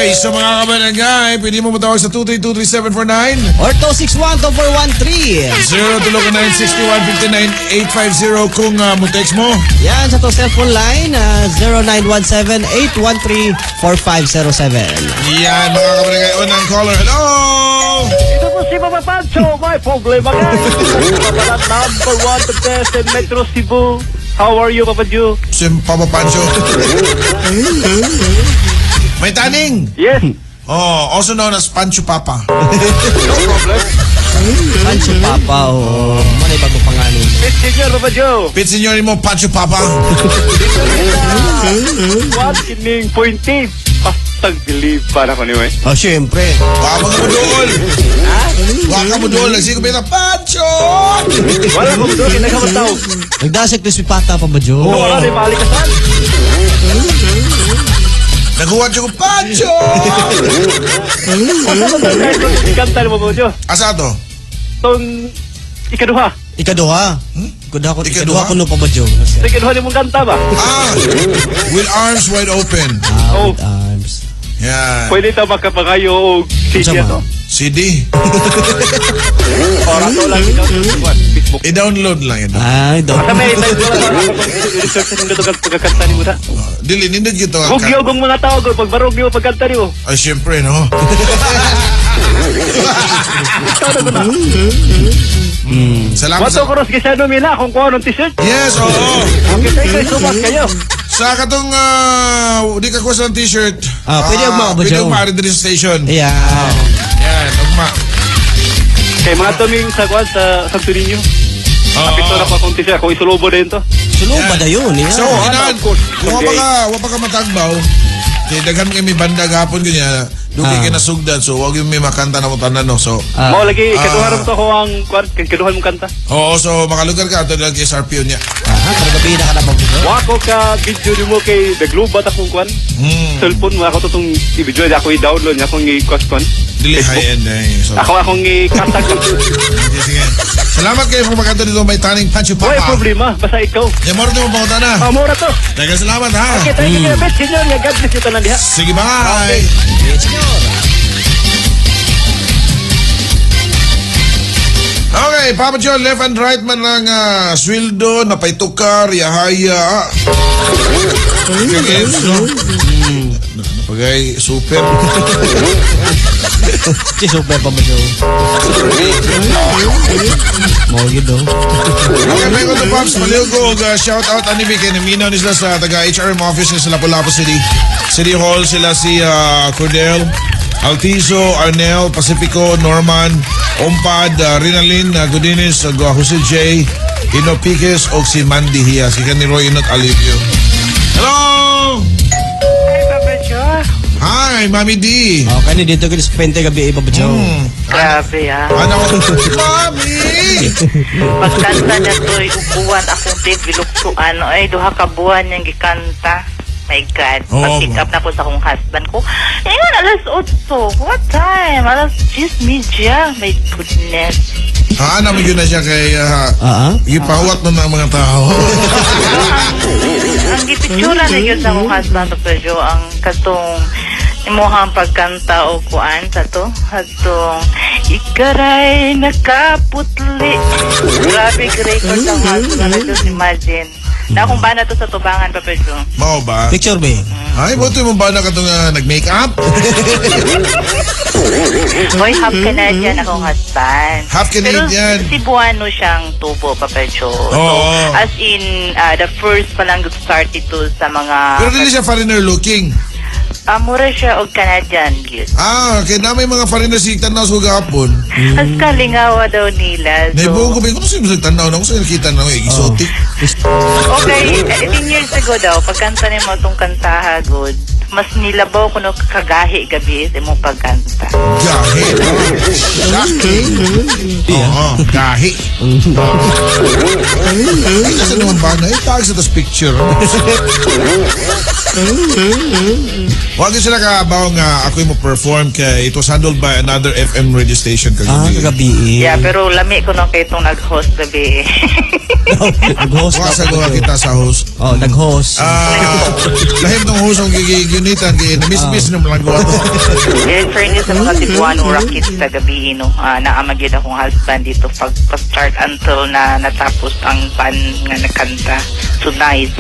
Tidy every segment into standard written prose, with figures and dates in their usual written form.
Okay, so mga kabarangay, pwede mo matawag sa 2323749 Or 261-2413. 0 kung mo text mo. Yan, sa to cellphone line, 0917-813-4507. Yan, mga kabarangay. Unang caller. Hello! Ito po si Papa Pancho, may problema ka. Papa number 1 the best in Metro Cebu. How are you, Papa Ju? Si Papa Pancho. May taning. Yes, Oh, also known as Pancho Papa. no problem. Pancho Papa, o manay bago pangalan. Yes, Senyor Papa Ju. Pitsinyorin mo, Pancho Papa. What kining pointy? Pastag believe para ko niyo eh. Oh, syempre. Baka mo doon. Baka mo doon. Nagsigo ba yung Pancho? Wala ko doon, kinagkamataw. Nagdasik na si Pata pa ba, Jo? No, wala rin malikasan. Naguhat siya ko, Pancho! Kanta mo po, Jo. Asa to? Itong ikaduha. Ikaduha. Ikaduha ko no pa ba, Jo? Ikaduha ni mong kanta ba? With arms wide open. Oh. With arms. Yan. Pwede ito makapangayo o CD Sama. ito. CD. Oras to lang ito sa Facebook. I-download lang ito. Ay, Asa may tayo doon research na nito pagkakanta ni mo na. Dili, nindad gito. Hugyo kong mga tao ko, pag barog niyo pagkanta niyo. Ay, siyempre, no? Ikaw na ko na. Salamat Wato sa... ko ros kisa numila kung kuha ng t-shirt. Yes, oo. Okay, tayo sumas kayo. Sa katong, di ka kuha sa t-shirt. Pwede ugma ba, Pwede Jo? ugma rin din sa station. Ayan. Yan, ugma. Kay mga tuming sagwan sa Santorinho. Kapito na pa kung t-shirt, kung isulubo din to. Sulo ba na yun? So, Yeah. inan, of course. kung wapa ka matagbaw, kaya daghan kami banda gapon ganyan, duki ka nasugdan, so wag yung may makanta na mo tanan, no? So, Mao lagi, kaduha rin to ko ang kaduhan mong kanta. oo, so makalugar ka, ito lagi SRPO niya. Pero gabi na ka na pa ba, Jo? Wako ka video ni mo kay naglubat akong kwan. Cellphone mo ako to tong i-video ako i-download niya akong i-kwan. Dili high-end eh. So, Akong i-contact ko. sige, sige. Salamat kayo kung magkanta dito, may taning Pancho Wala Papa. problema, basta ikaw. Yan, moro mo pangutan na. Mura to. Dagang salamat, ha? Okay, thank you kaya bet, senyor. Nga God bless you tanan diha. Sige, bye! Okay, Papa John, left and right man lang sweldo, napaitukar, yahaya. Games, no? Napagay, super. Si Super pa ba, Jo? Mau gitu. Okay, may ko to, Pops. Paliw ko, shout out Anibi, kay naminaw nila sa taga-HRM office nila sa Lapu-Lapu City. City Hall, sila si Cordell, Altizo, Arnel, Pacifico, Norman, Ompad, Rinalyn, Godines, Jose J, Ino Piques, o si Mandy Hias. Ika ni Roy Inot Alivio. Hello! Hi, Papa Joe. Hi, Mami D. Okay, ni dito ko spente gabi iba ba, Jo? Grabe ha. Ano? Mami! Pagkanta na to, ukuwan akong biluksuan. Ay, duha ka buwan niyang gikanta. My God. Oh, Pag-pick up na po sa akong husband ko. Ngayon, alas 8. What time? Alas 10:30. My goodness. Naman yun na siya kay ipawat mo ng mga tao. Ang gipitsura na yun sa akong husband, Papa Joe, ang katong imuhang pagkanta o kuan sa to. Hatong ikaray nakaputli. Grabe, record sa husband na just imagine. Na kung ba na to sa tubangan, Papa Joe. Mao ba? Picture ba? Ay, buti mo ba na ka itong nag-make-up? Boy, half Canadian akong husband. Half Canadian. Pero Cebuano siyang tubo, Papa Joe. So, Oo. as in, the first pa lang start ito sa mga... Pero dili siya foreigner looking. Mura siya og Canadian, yun. Kaya na may mga foreigner siktan na sa gapon. As kalingawa daw nila. Naibuong ko ba, kung sino sa tanaw na, kung sino nakita na, exotic. Okay, 18 years ago daw, pagkanta ni mo itong kantaha, good. Mas nilabaw ko no kagahi gabi sa imong pagkanta. Gahi. Gahi. Oo, gahi. Ay, nasa naman ba na? Itag sa tas picture. Huwag din sila kaabaw nga ako yung mo-perform kaya it was handled by another FM radio station kagabi. Kagabi. Yeah, pero lami ko no kay itong nag-host gabi. Nag-host. Huwag sa gawa kita sa host. Oh, nag-host. Lahim ng host ang gigigil unitan kay na-miss na malang gawa to. In fairness sa mga Cebuano Rockets sa gabi, no, naamagid akong husband dito pag-start until na natapos ang pan nga nakanta. So nice.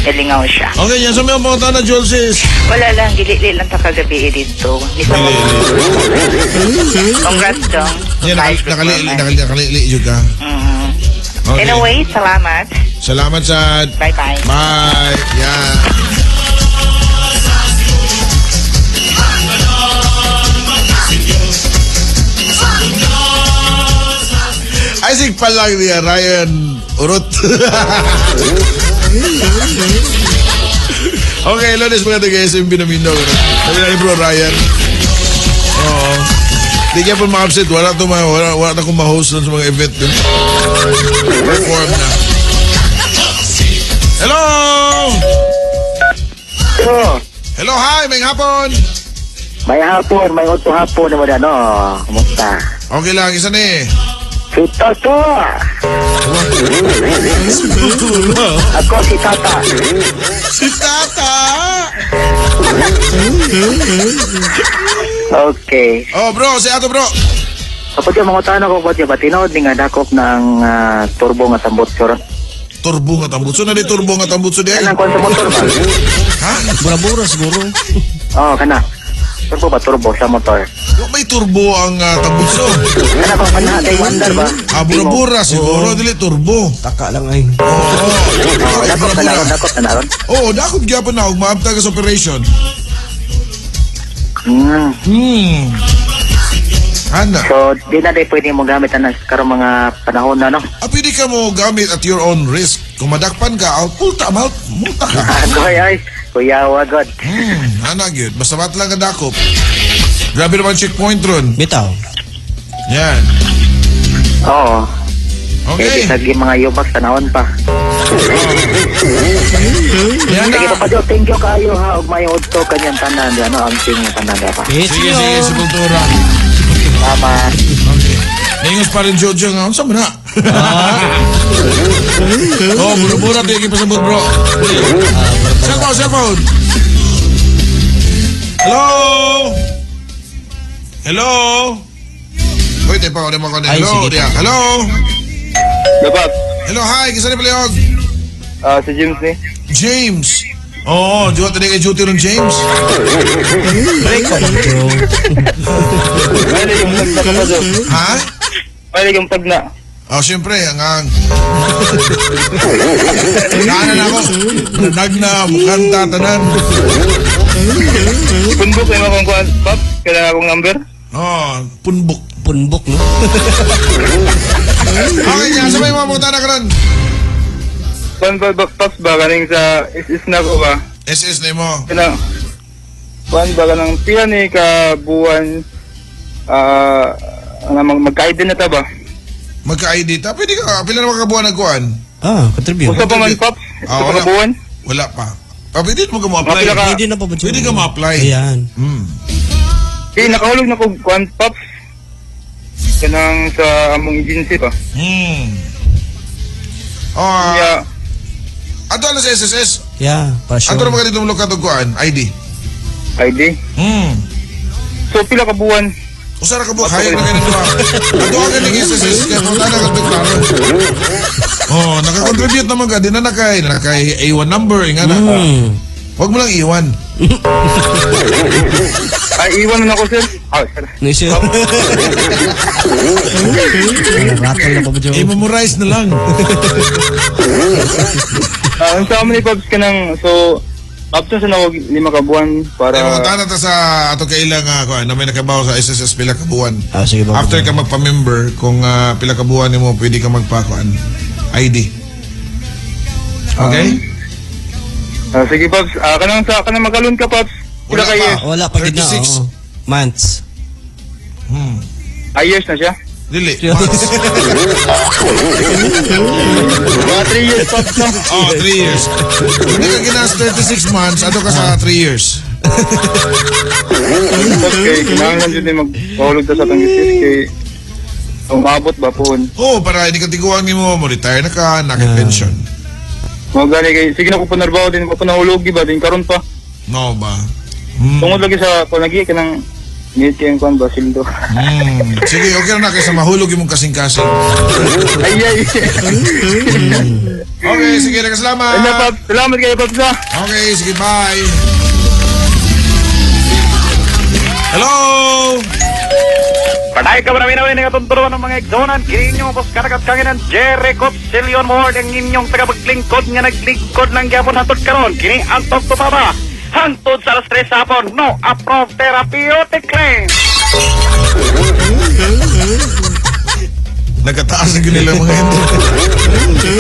Nalingaw siya. Okay, yan sa mga mga na Joel sis. Wala lang, gili lang ta kagabi dito. Isa mo. Congrats dong. Yan, nakalili yun ka. Okay. Anyway, salamat. Salamat sa... Bye-bye. Bye. Yan. Isaac pa lang niya, Ryan Urot. Okay, Lones, mga taga-SM Binamino. Sabi na ni bro Ryan. Oo. Di kaya po ma-upset. Wala na akong ma-host sa mga event. Perform na. Hello! Hello, hi! May hapon! May hapon, may utong hapon naman ano. Kumusta? Okay lang, isa na eh. Si Toto! Ako si Tata. Si Tata! Okay. Oh, bro, si Ato, bro. Kapag yung mga tanong ko po siya, batinood ni nga dakop ng turbo nga tambot siya. Turbo nga tambutso. Na di turbo nga tambutso di ay. Kanang kwan sa motor ba? Ha? Bura-bura siguro. Oo, kana. Turbo ba? Turbo sa motor. May turbo ang tambutso. Kana kung kana, day wonder ba? Bura-bura siguro. Dili turbo. Taka lang ay. Oo. Dakop na naron, dakop na naron. Oo, dakot gyapon na. Maabta ka sa operation. Ana. So, di na day pwede mo gamit na karong mga panahon na, no? Pwede ka mo gamit at your own risk. Kung madakpan ka, multa ka. Agoy, ay. Kuya, wagod. Ana, gyud. Basta mat lang ka dakop. Grabe naman checkpoint ron. Bitaw. Yan. Oo. Okay. Kaya di mga yubak sa naon pa. Yan Sige, na. papadyo, thank you kayo ha. Ug may udto kanyang tanan, ano, ang ting tanan pa. Sige, si Kultura. Tama. Okay. Ningos pa rin Jojo nga. Saan mo na? Oh, bura-bura. Tingin pa sa mood, bro. Cellphone. Hello? Hello? Uy, tayo pa ako naman ko na. Ay, Hello? sige. Diya. Hello? Dapat, Hello, hi. Kisa ni Paliog? si James ni. James. Oo, duwa tayo kay duty ron, James. Break ka lang, bro. Pwede yung pagna ka pa dyan. Ha? Pwede yung pagna. Oh, siyempre, ang Kanan ako. Nagna, mukanta, tanan. Punbuk yung akong kuhan. Pop, kailangan akong number. Oh, punbok. Punbok, no? Okay nga, sabay mo mga na ka ron. Kuhan ba, Pops ba, kaning sa is na ko ba? SS na mo. Kuhan ba ka ng pila ni ka buwan, magka-ID na ta ba? Magka-ID ta. Pwede ka, pila na makabuhan nagkuhan? Contribute. Gusto pa man, Pops? Gusto pa wala. ka buwan? Wala pa. Pwede mo ka mo-apply. Mapila ka. Pwede na pa ba? Pwede ka ma-apply. Ayan. Okay, nakahulog na ko, kuhan, Pops. Kanang sa among agency ba? Oh, Kaya, ato alas SSS. Yeah, para sure. Ato na mga dito mo ka tugkuhan, ID. ID. So, pila ka buwan? Usara ka buhok, hayag na kayo nito. Ato ka ng SSS, kaya kung na nagtuklaro. Oh, nakakontribute naman ka, di na nakay A1 number, nga na. Huwag mo lang iwan. Ay, iwan na ako, sir. Sir. Nisyo. Rattle na pa ba, Joe? I-memorize na lang. Ang sa amin ni Pops ka ng, so, options na ako 5 ka buwan para... Mga tana ta sa ato kailang na may nakabaw sa SSS pila ka buwan. Sige ba? After ka magpa-member, kung pila ka buwan mo, pwede ka magpakuan. ID. Okay? Sige, Pops. Kanang magalon ka, Pops. Pila Wala ka pa. years? Wala, pag na. 36. Months. Years na siya? Dili. Mga 3 years, Pops, no? Oh, 3 years. Hindi ka ginas 36 months, ato ka sa 3 years. Okay, kailangan dyan din magpahulog sa atang isis kay umabot ba po? Oh, para hindi ka tiguan mo retire na ka, naki-pension. Mga gani kay, sige na ko panarbaho din, mapanahulog ba, din karon pa. No ba? Tungod lagi sa panagi ka ng niti ang kwan Basildo. Sige, okay na kaysa mahulog yung mong kasing-kasing. Ay. Okay, sige, salamat. Ano pa? Salamat kayo, Papsa. Okay, sige, bye. Hello! Panay ka ba namin namin nga tunturuan ng mga egzonan? Kinyong pos kanagat kangin ng Jerry Copsilion Ward ang inyong tagapaglingkod nga naglingkod ng gyapon hantod karon. Kini antok to para hantod sa alas 3 hapon. No approved therapeutic claim. Nagkataas na ganila mga ito.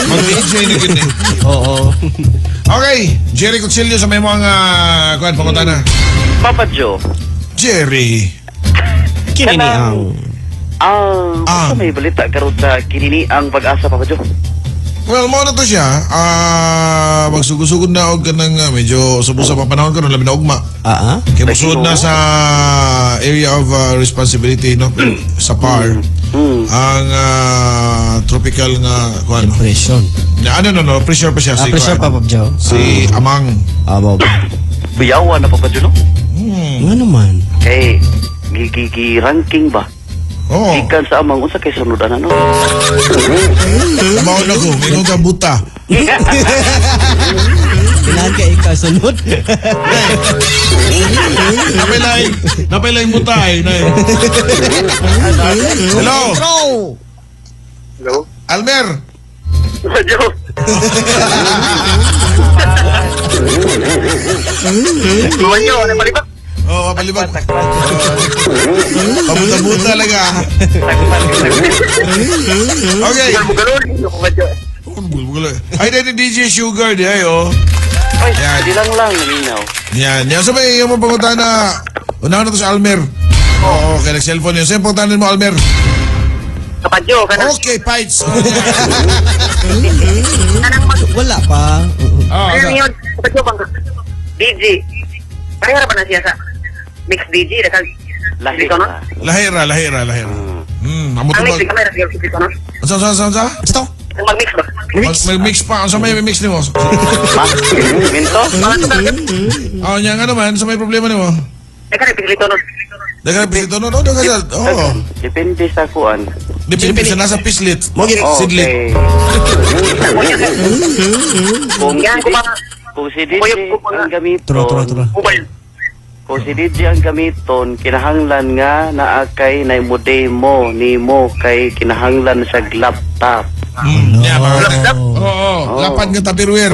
Mag-DJ na ganyan. Oo. Okay, Jerry Cotsilio sa may mga kuhan, pangunta na. Papa Joe. Jerry. Kinini ang... Basta may balita karon sa kinini ang pag-asa, Papa Joe. Well, mo na to siya. Magsugod-sugod na og kanang medyo subusa pa panahon karon labi na ugma. Kay musud na sa area of responsibility no sa PAR. Ang tropical nga kuan. Depression. No, pressure pa siya si Pressure pa, kuan. Pop Joe. Si Amang. Bob. Biyawan na, Papa Joe, no? Nga naman. Kay ranking ba? Oh, Ikan sa amang unsa kay sunod ano? mao na ko, mingon ka buta. Kailangan ka ikasunod. Napilay buta eh. Hello. Hello? Almer. Papa Joe. Luwan nyo, ano palibak? Oh, mapalibag. Pabuta-buta talaga. Okay. Bugalon, Papa Joe. Ay, dahil DJ Sugar di ay, oh. Ay, Yan. di lang naminaw. Yan. Yan. Sabay, yung mga panguta na, unahan na to si Almer. Oo, okay, nag-cellphone yun. Sa'yo pangutanin mo, Almer. Papa Joe, kanang... Okay, Pites. Wala pa. Ano yun? Papa Joe, bang... DJ. Kaya pa na siya sa... Mix DJ, dasal... Lahi Dito, no? na. Lahira. Amo Ang to mix, mag... di kamera, siya dito, no? Sa? Gusto? Ang mag-mix ba? Mag-mix pa. Sa may mix ni mo. Minto? Mga ito talaga. Oh, niya nga naman. Sa may problema ni mo. Teka, napigilito, no? Daga na pislit. No, daga sa... Oo. Depende sa kuan. Depende sa nasa pislit. Okay. Sidlit. Yan, kung mga... Kung si DJ ang gamiton, Turo. Mobile. kung si DJ ang gamiton, kinahanglan nga naakay na mo nimo kay kinahanglan sa laptop. Yeah, Laptop? Oo. Lapad nga tapirware.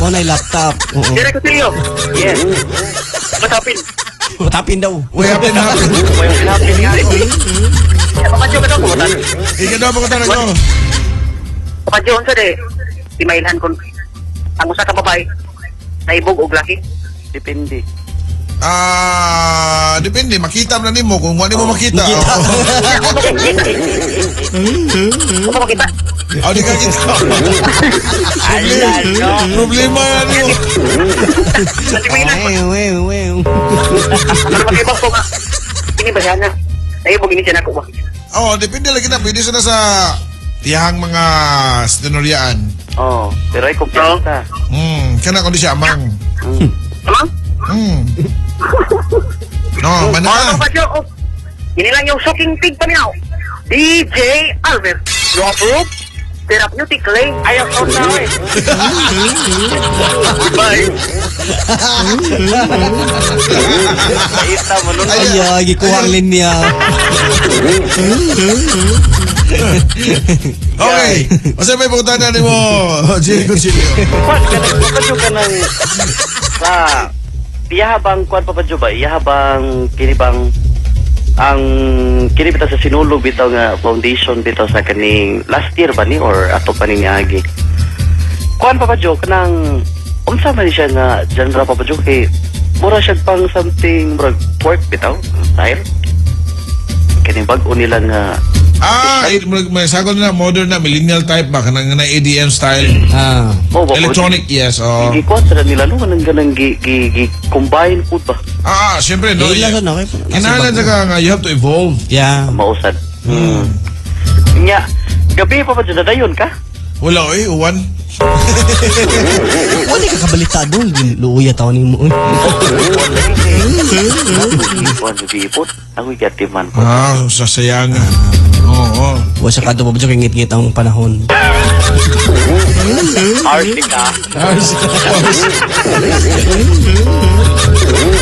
Kung na laptop. Oo. Direk ko sa'yo. Yes. Matapin. Matapin daw. Way up and happen. May pinapin nga ako. Papa Joe, ka daw, kumatan. Ika daw pagkatana ko. Papa Joe, unsa de? Imailhan ko. Ang usa ka babae. Naibog og laki. Depende. Depende. Makita mo na nimo. Kung wala mo makita. Kung makita. Di ka kita. Problema na nimo. Kasi may ilan. Wew. Ano mag-ibang ko nga. Ini ba siya na? Naibog ini siya na ko ba? Depende lagi na. Pwede siya na sa tiyahang mga stenoryaan. Oh, pero ay kumpiyansa. Kana kundi siya amang. Tamang? No, mana. Papa Joe, ini lang yung shocking pig pa niya. DJ Albert. You approve? Therapeutic claim. Ayaw ko na eh. Bye. Kita mo nun. Ay, gikuhang linya. Okay. Masa may pagkutana ni mo, Jerry Concilio. Kwan, papadyo ka ng sa iyahabang kwan papadyo ba? Iyahabang kinibang ang kinibita sa sinulog bitaw nga foundation bitaw sa kaning last year ba ni or ato pa ni agi. Kwan papadyo kanang unsa man siya nga genre papadyo kay mura siya pang something murag pork bitaw style. Kini bag-o nila nga May sakot na modern na millennial type ba kanang na EDM style. Electronic, yes. Gikuan nila no kanang ganang combine food ba? Siyempre no. Ilan na, okay. Kinahanglan ka nga you have to evolve. Yeah. Mausad. Nya, gabi pa ba dyan dayon ka? Wala uwan. Wala ka kabalitado. Luuya tao ni mo. Ipon. Ako yatiman ko. Sasayangan. Oo. Wala siya kadto pa kay ngit-ngit ang panahon. RC ka.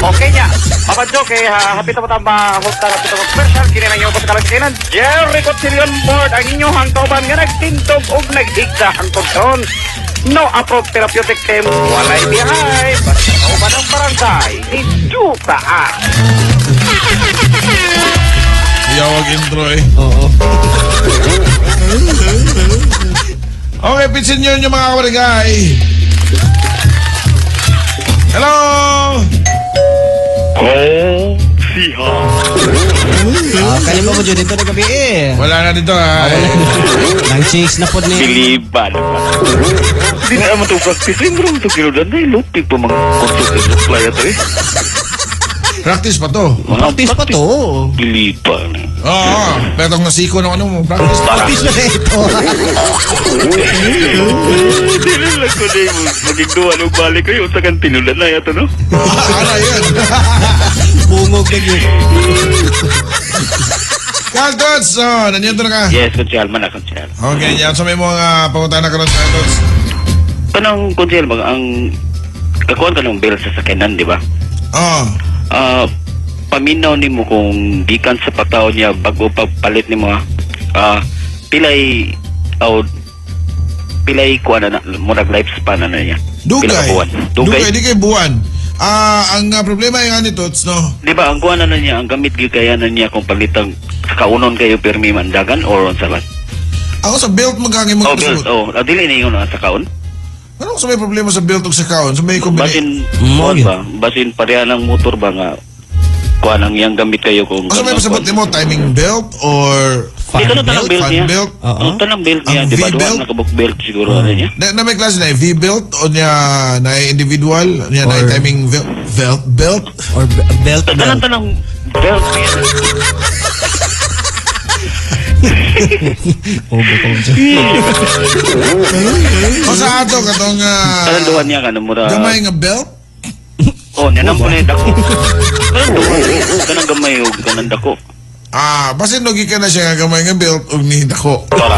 Okay niya. Mapadyo kay hapit mo tamba hulta na pitong special kini na inyo po sa kalagkinan. Jerry Cotillion Board ang inyong hangtoban nga nagtintog og naghigda hangtod karon. No approved therapeutic team. Walay biyahay. Basta kauban ng barangay. Ijuka Yawag intro eh. Oo. Okay, pitsin nyo yung mga kabarangay. Hello! Kali pa mo dyan dito na gabi eh. Wala na dito ha. Nang chase na po ni. Biliban. Hindi na naman ito practice. Hindi naman ito kinudan na ilupig pa mga consultant supply ito eh. Practice pa to. Practice pa to. Biliban. Oo. Petong nasiko ng ano mo. Practice pa. Practice na ito. Hindi na lang ko na yung maging duwa nung balik ko yung tagang tinulan na yato, no? Ano yun? Bungog na yun. Kaltots! Nandiyan na ka. Yes, konsyal man na konsyal. Okay, yan. So may mga pangunta na ka ng Kaltots. Kanang konsyal, ang kakuhan ka ng bill sa sakinan, di ba? Oo. Paminaw ni mo kung gikan sa pataw niya bago pagpalit ni mo pilay kuha na murag lifespan na niya. Pila ka Dugay. buwan. Dugay, di kay buwan. Ang problema yung ani Tots, no? Di ba ang kuha na niya, ang gamit gigaya na niya kung palitang sa kaunon kayo permi mandagan or on sabat? Ako sa belt magkangin mo Bill, dili na yun sa kaon. Anong sa may problema sa belt o sa kaon? Sa may kombinasyon? Basin, ba? Basin pareha ng motor ba nga kuha nang yang gamit kayo kung... Sa may pasabot mo, timing belt or Di ka na tanang belt fan niya. belt? Tanang belt niya. Ang Di ba? V-belt? Doon nakabuk belt siguro ano niya. Na may klase na V-belt o niya na individual, niya na Or- timing belt. Or belt. Tanang belt niya. Oh, bukong dyan. O sa ato katong Tanang duwan niya ka na mura. gamay nga belt? Oh, niya nang punay dako. Tanang duwan. Tanang gamay o ganang dako. Basin logi ka na siya nga gamay nga belt o ni dako. Tora.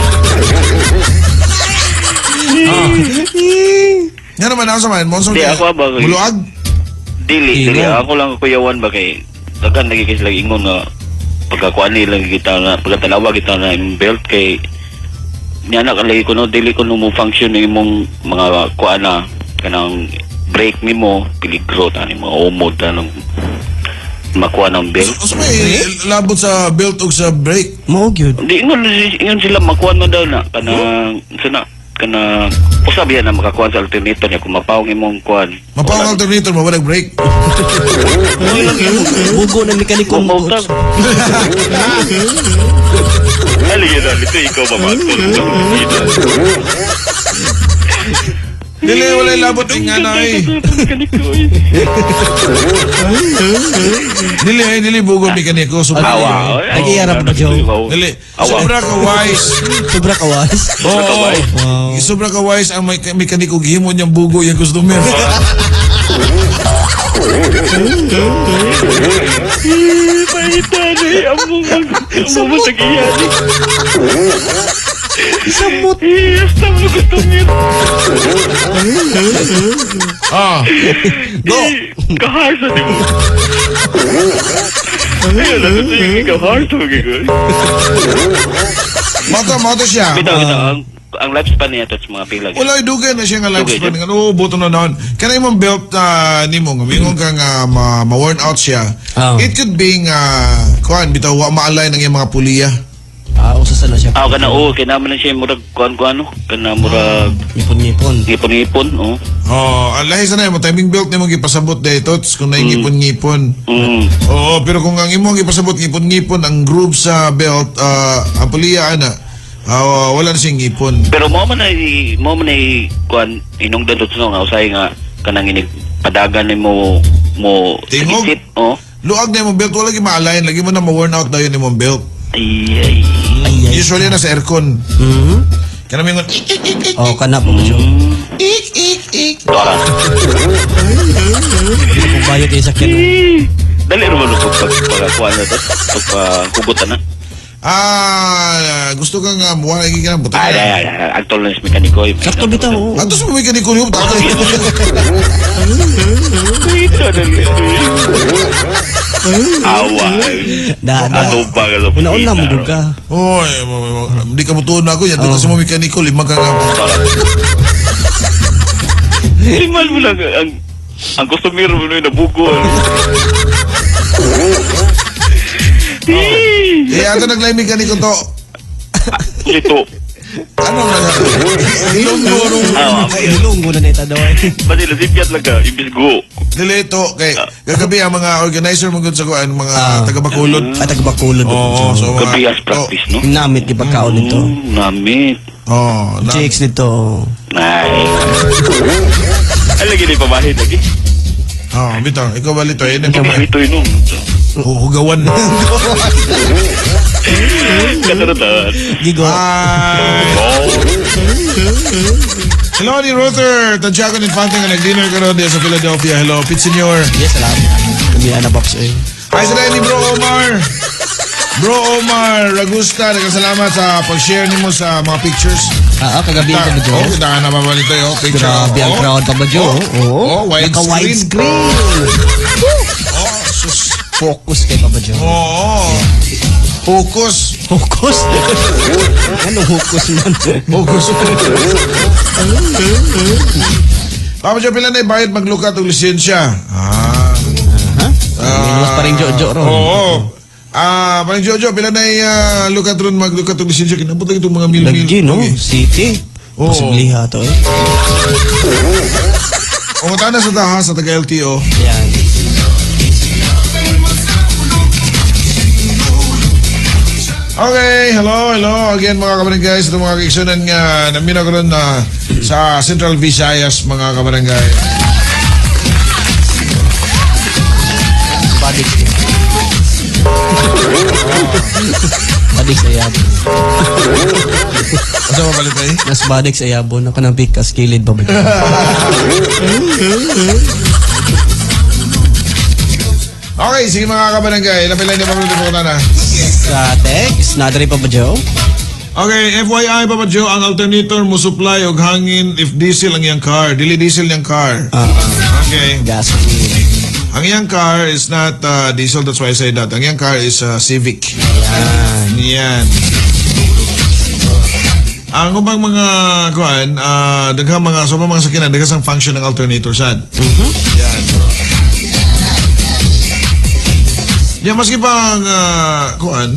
Nga naman ako sa man, Monsong Di, ako ba, Muluag? Dili. Ino. Ako lang kuyawan ba kay dagan nagigis lang ingon nga pagkakuan nila kita na pagkatalawa kita na yung belt kay niya na kalay ko no dili ko no mo function ng imong mga kuan na kanang brake nimo peligro ta nimo umod ta nang makuha ng belt. So may labot sa belt o sa brake? Mo gyud. Di ingon sila makuha man daw na kanang sana kana usab yan na makakuha sa alternator niya kung mapawang imong kuan. Mapawang alternator mo, walang brake? Bugo ng mekaniko mo. Mautag. Aligyan na, ito ikaw mamatol. Dili, wala labot yung nga na eh. Dili, bugo mekaniko. Awa. Nag-iarap na, Joe. Dili, Awa. sobra ka wise. Sobra kawas. Oo. Sobra ka wise ang mekaniko gihimo niyang bugo yung customer. Pahitan eh. Among masagihan. Samot. Basta mo gusto mo. Go! Kaharsa di mo. Ayun na gusto yung kaharsa mo gigol. Moto siya. Bitaw, ang lifespan niya ito sa mga pilag. Wala dugay na siya nga lifespan Dugay nga. Oo, buto na noon. Kanay mong belt nimo nga mingon ka nga ma-worn out siya. It could be nga kuan bitaw wa maalay ng iyang mga puliya. Usasa na siya. Kana kinaman na siya murag kuan-kuano. Kana murag Ngipon-ngipon. ngipon-ngipon, Ang lahi sa na mo timing belt nimo gipasabot day tots kung naingipon-ngipon. Oo, pero kung ang imo gipasabot ngipon-ngipon ang groove sa belt ang puliya ana wala na siyang ngipon. Pero mo man ay kuan inong dadot nga usay nga kanang inig padagan nimo mo Tingog? sigit, Luag na imong belt wala gi maalayan lagi mo na ma-worn out dayon imong belt. Ay. Usually na sa aircon. Kanang mingon, ik, ik, ik, ik, Oh, kana Papa Joe. ik, ik, ik. Kung bayot yung sakyan. Dali naman ito pagkakuha na ito. Pagkakugutan na. Gusto kang buwan lagi ka ng buta. Actual na yung mekaniko. Sakto bitaw. Oh. Ato sa mga kaniko niyo, buta. Awa. Ano ba ka sa Una-una mo gud ka. Oy, hindi ka mutuon na ako yan. Dito sa mga mekaniko, 5 ka nga. Limal mo lang ang customer mo na nabugo. Ato naglay mekaniko to. Ito. Ano na nga? Ilunggo na nita daw. Pati lasipyat lang ka, ibis go. Nilito, kay kagabi ang mga organizer mong sa kuan, mga taga-Bacolod. At taga-Bacolod. Oo, so mga... Kabias practice, no? Namit gipagkaon nito. Namit. Oh, Chicks nito. Ay. Ay, lagi na pamahid lagi. bitaw, ikaw ba lito? Ayun ang Ito yun, no? hugawan. Kasaratan. Gigo. Hello, ni Ruther. Tadyakan Infante nga nag-dinner ka ron sa Philadelphia. Hello, Pit Senior. Yes, salamat. Kami ana Pops eh. Hi sa ni Bro Omar. Bro Omar Ragusta, nagkasalamat sa pag-share nimo sa mga pictures. Kagabi ang Papa Joe. Kita na ba balito yo? Picture. Grabe ang crowd Papa Joe. Oo. Widescreen. Naka-widescreen. Sus. Focus kay Papa Joe. Focus. Focus? Ano focus man? Focus. Papa Joe, pila na bayad maglukat og lisensya? Minus pa rin Jojo ron. Oo. Parang Jojo, pila na lukat ron maglukat og lisensya. Kinabot lang itong mga mil-mil. Lagi, no? City. Oo. Posibliha to eh. Umunta na sa taha sa taga-LTO. Yan. Okay, hello again mga kabarangay. Ito mga kaigsunan nga namin ako ron sa Central Visayas mga kabarangay. Badik. Badik sa yabon. Asa ba balit eh? Nas badik sa yabon. Ako nang pikas kilid pa ba? Okay, sige mga kabarangay. Napilay niyo pa rin na. Sa text, nadari pa ba Joe? Okay, FYI Papa Joe, ang alternator mo supply og hangin if diesel ang iyang car. Dili diesel yung car. Okay. Gasoline. Ang iyang car is not diesel, that's why I say that. Ang iyang car is Civic. Yan. Ang ubang mga kuan, daghang mga sobrang mga sakyanan, daghang function ng alternator sad. Yan. Yan maski pa ang kuan,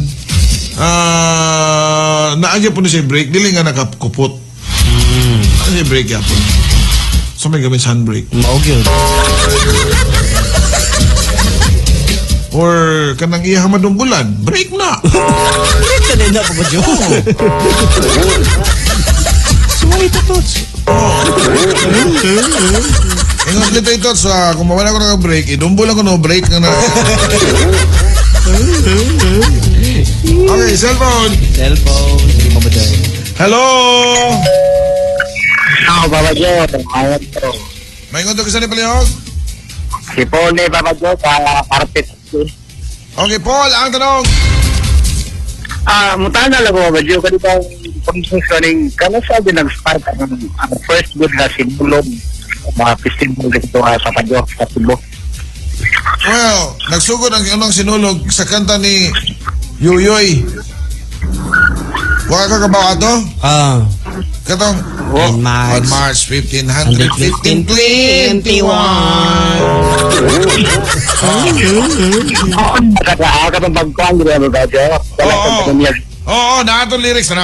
naagya po na siya brake, dili nga nakakupot. Ano siya brake yapon? So may gamit sa handbrake. Maog yun. Or kanang iya madumbulan, brake na. Brake ka na pa ba Joe? Sumay ito to. Ingat dito ito, so kung mawala ko ng brake, idumbol ako no brake nga na. Okay, cellphone. Cellphone. Hindi pa ba Joe? Hello? Papa Joe, ayun to. May ngunto ka sa ni Palihog? Si Paul ni Papa Joe sa carpet. Okay, Paul, ang tanong. Mutana lang ko Papa Joe, kanina pang-funcioning, kano sabi nag-start ang first good na sinulong mga festival dito sa Papa Joe, sa Cebu. Well, nagsugod ang unang sinulog sa kanta ni Yoyoy. Waka ka kabawa to? Katong In March. on March 1515 Katong pagkuhan nila Papa Joe. Oo, naatong lyrics na.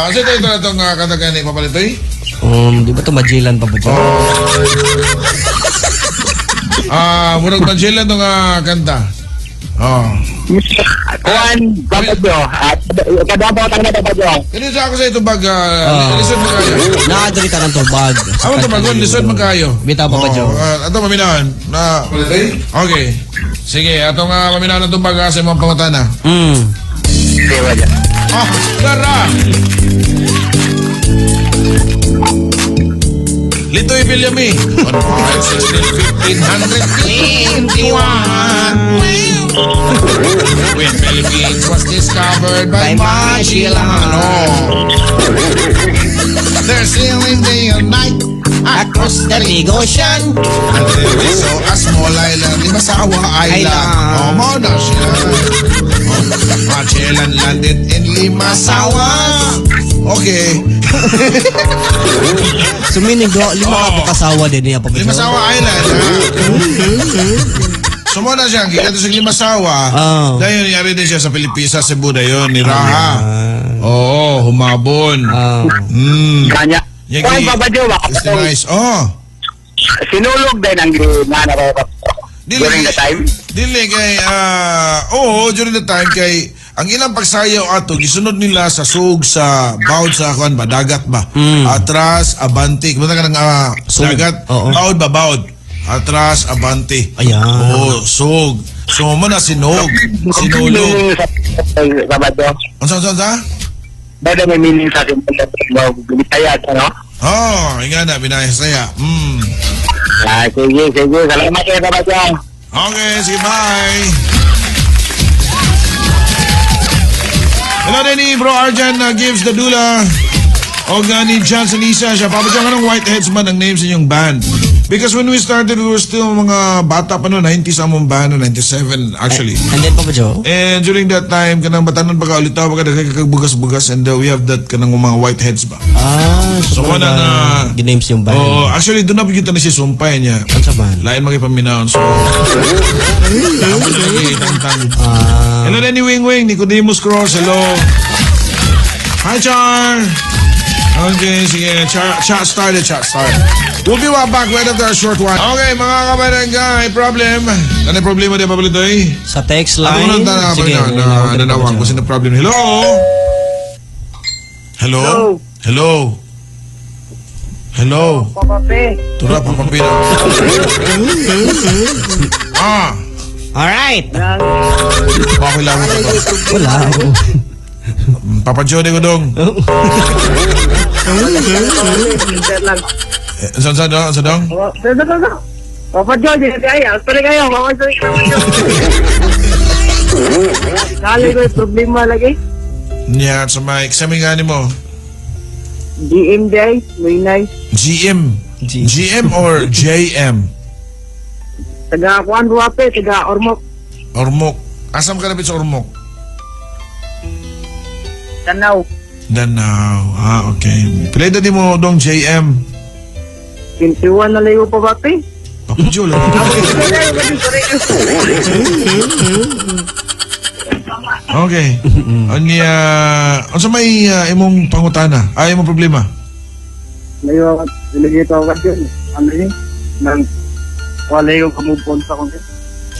Kasi ito itong kanta ka ni Papalitoy? Di ba ito Magellan pa ba Joe? Murag Magellan itong kanta. Kuhan, Papa Joe. Kadabaw tayo na Papa Joe. Kani sa ako sa ito bag, lisod mo kayo. Nakadari ka ng tubag. Ako ito bagon, lisod mo kayo. Bitaw pa ba Joe? Ito maminahan. Okay. Sige, atong maminahan ng tubag sa mga pangutana. Sige, Papa Joe. Oh, tara! Litoy Villami. 1, 5, 16, 1521. When Philippines was discovered by Magellan. They're sailing day and night across the big ocean until they saw a small island, Limasawa Island. Oh, mo na siya. Oh, Magellan landed in Limasawa. Okay. So meaning, lima ka pa kasawa din niya, Papa Joe? Limasawa Island, ha? So mo na siya, kaya sa Limasawa, dahil nangyari din siya sa Pilipinas, sa Cebu na yun, ni Raha. Oo, humabon. Kanya. Yagi, Kuan Papa Joe, it's nice. Oh. Sinulog din ang nanarap during the time. Dili kay, during the time kay, ang ilang pagsayaw ato, gisunod nila sa sug, sa bawd sa kuan ba, dagat ba? Atras, abanti. Kumata ka ng dagat, bawd ba, bawd? Atras, abanti. Ayan. Oo, sug. So, mo na sinog. Sinulog. Papa Joe. Ano? Dada may meaning sa atin. Binitaya, ano? Oh, nga na, binayasaya. Sige. Salamat kayo, Papa Joe. Okay, sige, bye. Hello, Denny. Bro Arjan gives the dula. O ni Johnson Isa siya. Papadyan ka ng Whiteheads man ang names inyong band. Because when we started, we were still mga bata pa no, 90s among band, 97 actually. And then, Papa Joe? And during that time, kanang batanon pa ka, ulitaw pa ka, nagkakabugas-bugas, and we have that kanang mga Whiteheads ba. So wala na ginames yung band. Oh, actually, doon na kita na siya sumpay niya. Ano sa band? Lain magipaminaon. So, hello, Denny Wing, Nicodemus Cross, hello. Hi, Char. Okay, sige. Chat started. We'll be right back right after a short one. Okay, mga kabarangay, problem. Ano yung problema din, Pablitoy? Sa text Ako line. nang Sige. nanawag ko sino problem. Hello? Papa P. Tura, papapina. Alright. Okay lang ito. Wala. Papa Jody ko dong. Saan dong? Papa Joe, di kaya. Pwede kayo, Papa Joe. Kali ko yung problema lagi. Yan, sa mic. Sa mga mo? GMJ, may nice. GM or JM? Taga Juan Ruape, taga Ormoc. Ormoc. Asam ka napit sa Ormoc? Tanaw. Danao. Okay. Pilay dati mo dong JM. 21 na layo pa ba, P? Papa Joe lang. Okay. Ano sa may imong pangutana? Imong problema? Layo, nilagay ito ako kasi. Ano yun? Wala yung kamove on sa kong.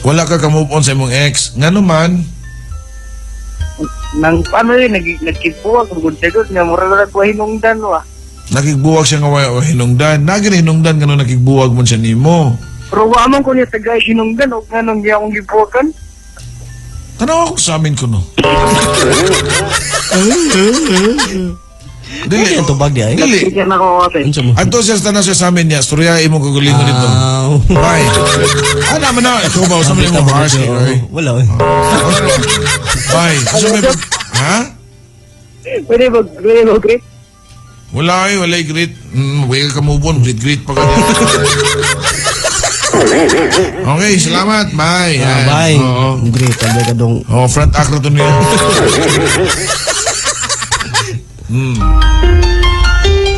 Wala ka ka-move on sa imong ex. Nga naman, Nang paano yun, nagkipuwag, ang gudagod, nga mura na ko hinungdan, wa. nakigbuwag siya nga hinungdan. Nagin hinungdan nga nakigbuwag mo siya nimo. Pero wa man ko niya taga hinungdan, o nga nang di akong gipuwagan. Tanaw ako sa amin ko no. Dili. Ano yung tubag niya? Dili. Sige na ko ate. Ano sa mo? Ato siya tanaw siya sa amin niya. Storya imong kagulingon dito. Bye. Naman na. Ikaw ba? Sa mga mga harsh kayo. Wala. Bye. Ha? Pwede mo, Chris? Wala great. Huwag ka move on. Great pa ka niya. Okay, salamat. Bye. Bye. Oo. Great. Sabi ka dong. Front act na ito niya.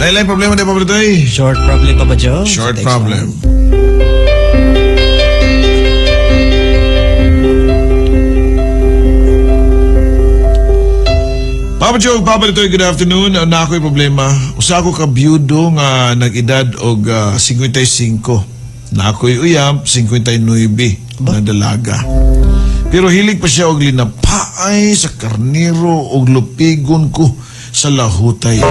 Lain problema din, Pablo Toy. Short problem, Papa Joe. Short Sa text problem. Papa Joe, Papa Toy, good afternoon. Na ako'y problema. Usa ako ka biyudo nga nag-edad og 55. Na ako'y uyam 59 na dalaga. Pero hilig pa siya og linapaay sa karniro og lupigon ko sa lahutay.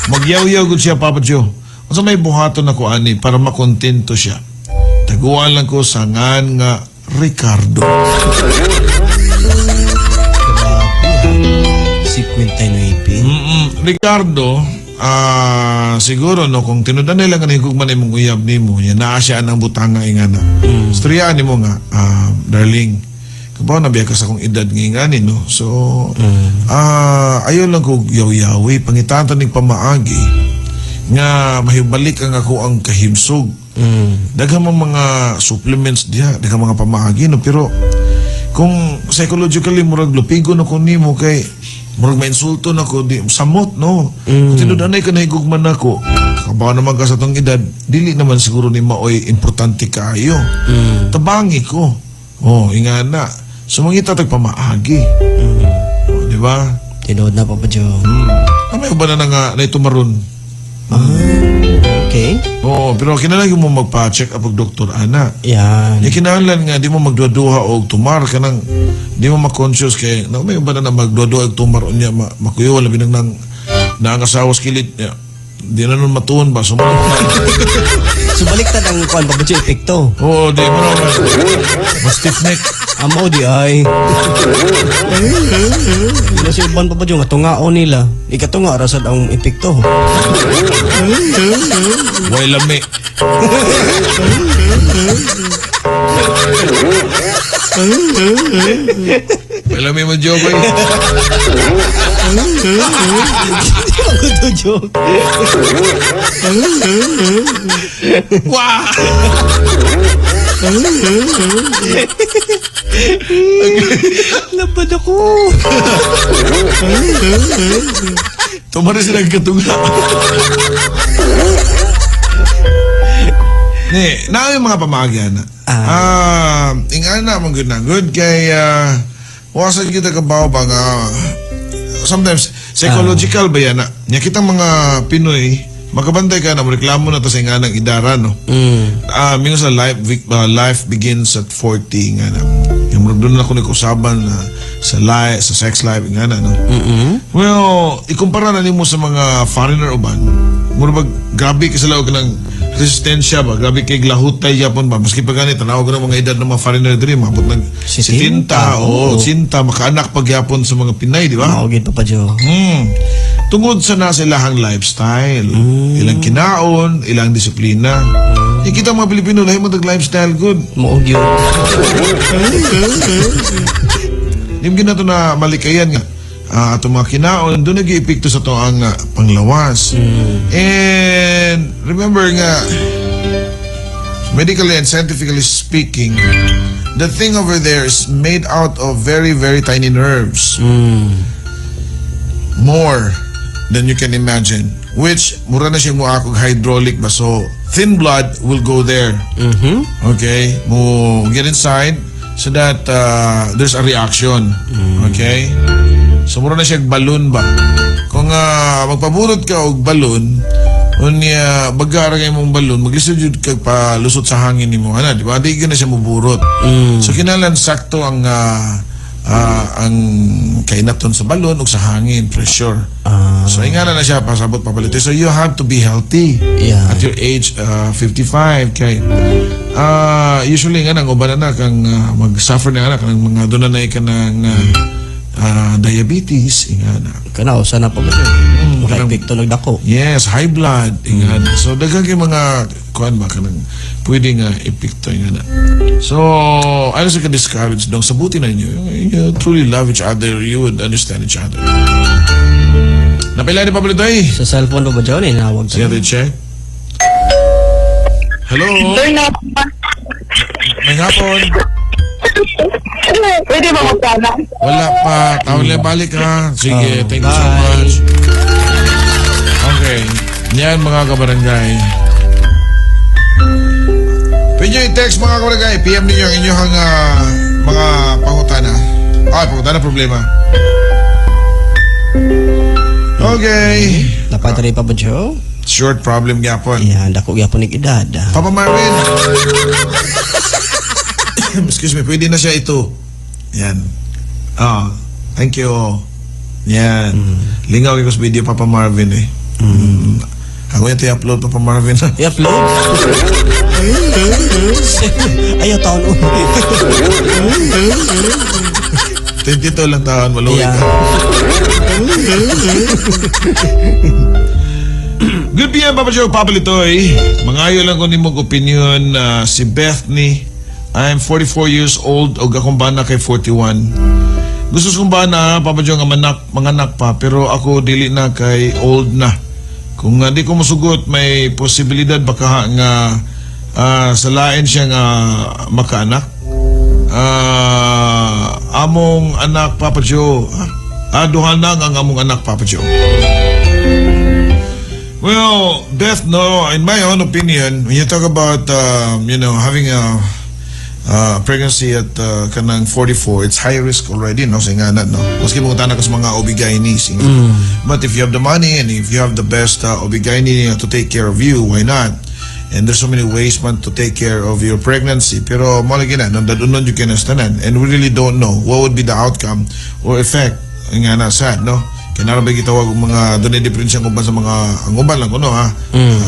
Magyaw-yaw gud siya, Papa Joe. Unsa may buhaton ako ani para makontento siya. Taguan lang ko sa ngan nga Ricardo. 59. Ricardo, siguro no kung tinudan nila nga higugman imong uyab nimo, yan naa siya ang butanga ingana. Istorya nimo nga, darling. Kabaw na biya ka sa akong edad ngingani no. So, ayaw lang ko yaw-yawi pangitantan ning pamaagi nga mahibalik ang ako ang kahimsog. Daghang mga supplements diha, daghang mga pamaagi no, pero kung psychologically murag lupigo na ko nimo kay murag mainsulto na ko di samot no. Kung tinudanay ka na higugman nako, kabaw naman ka sa tong edad, dili naman siguro ni maoy importante kaayo. Tabangi ko. Oh, ingana. Sumangita tagpamaagi. Di ba? Tinood na, Papa Joe. May ba na nga na ito maroon? Okay. Oo, pero kinalagi mo magpa-check up og doktor, ana. Yan. Yung kinahanglan nga, di mo magduduha o tumar ka nang, di mo makonscious kay, may ba na magduduha o tumar o niya, makuyo, labi nang nangasawa sa kilit niya. Di na nun matuon ba? Sumunod na. So, baliktad ang kuan, Papa Joe, epekto. Oo, di mo naman. Mas stiff neck. Amo di ay. Ila si Uban, Papa Joe, nga tungao nila. Ikatunga, rasad ang epekto. Way lami. Way lami mo, Jokoy. Ako to, joke. Wow! Lapad ako. Tumari sila katunga. Ni, na yung mga pamagyan na. Ingana mong good na good kay wasan kita kabaw ba nga sometimes psychological ba yan na. Nya kitang mga Pinoy makabantay ka na reklamo na to sa inganang idara no. Mingo sa life begins at 40 nga na. Yung doon ako nag-usaban sa sex life nga na no. Well, ikumpara na nimo sa mga foreigner uban. Mura ba grabe ka sila og ng resistensya ba? Grabe kay glahutay Japon ba? Maski pa ganit, tanaw ko ng mga edad ng mga foreigner diri, mabot ng 70, sinta, makaanak pag Japon sa mga Pinay, di ba? Maugid, Papa Joe. Tungod sa nasa ilahang lifestyle, ilang kinaon, ilang disiplina. Kita mga Pilipino, lahi mo lifestyle good. Maugid. Di mo ginato na malikayan nga. Ato mga kinaon, doon nag-iipikto sa to ang panglawas. And remember nga, medically and scientifically speaking, the thing over there is made out of very, very tiny nerves. More than you can imagine. Which, mura na siya mo akong hydraulic ba? So, thin blood will go there. Okay? Mo get inside so that there's a reaction. Okay? So, mura na siya balloon ba? Kung magpaburot ka og balloon, unya bagara kay mong balloon, maglisod jud kag palusot sa hangin nimo, ana, di ba? Di na siya muburot. So, kinahanglan sakto ang kainaton sa balloon ug sa hangin, pressure. So, ingana na siya pasabot papalite. So, you have to be healthy at your age 55 kay usually nga nang uban na kang mag-suffer na anak ng mga doon na ka ng diabetes, ingana. Kana, usa na, Papa Joe. Maka-epekto nagdako. Yes, high blood, ingana. So, daghang kay mga kuan ba kanang pwede nga epekto, ingana. So, ano sa ka-discourage dong sabuti na inyo. You truly love each other, you would understand each other. Napila ni Pablo Day. Sa cellphone, Papa Joe, ninawag Sige, check. Hello? May hapon. Pwede ba magkana? Wala pa. Tawag niya balik ha. Sige, thank you so much. Okay. Yan mga kabarangay. Pwede nyo i-text mga kabarangay. PM ninyo ang inyong mga pangutana. Pangutana problema. Okay. Napadari, Papa Joe. Short problem gyapon. Yan, dako gyapon ning edad. Papa Marvin. Excuse me, pwede na siya ito. Yan. Thank you. Yan. Lingaw ko sa video, Papa Marvin eh. Ako yung i-upload, Papa Marvin. I-upload? Ayaw taon 22 lang taon, maluwi ka. Good PM, Papa Joe, Papa Litoy. Mangayo lang ko ni mong opinion na si Bethany. I'm 44 years old o akong bana kay 41. Gusto kong bana, Papa Joe, nga manganak pa, pero ako dili na kay old na. Kung di ko masugot, may posibilidad baka nga salain siya nga makaanak. Among anak, Papa Joe. Duha na ang among anak, Papa Joe. Well, Beth, no, in my own opinion, when you talk about, having a pregnancy at kanang 44, it's high risk already, no? Sa nga na, no? Maski mo tanak sa mga OB-GYNs. But if you have the money and if you have the best OB-GYN to take care of you, why not? And there's so many ways man to take care of your pregnancy. Pero malagi na, nandun you can understand. And we really don't know what would be the outcome or effect. Nga na, sad, no? Kaya narabay kitawag mga doon diferensya kung ba sa mga ang uban lang kuno ha.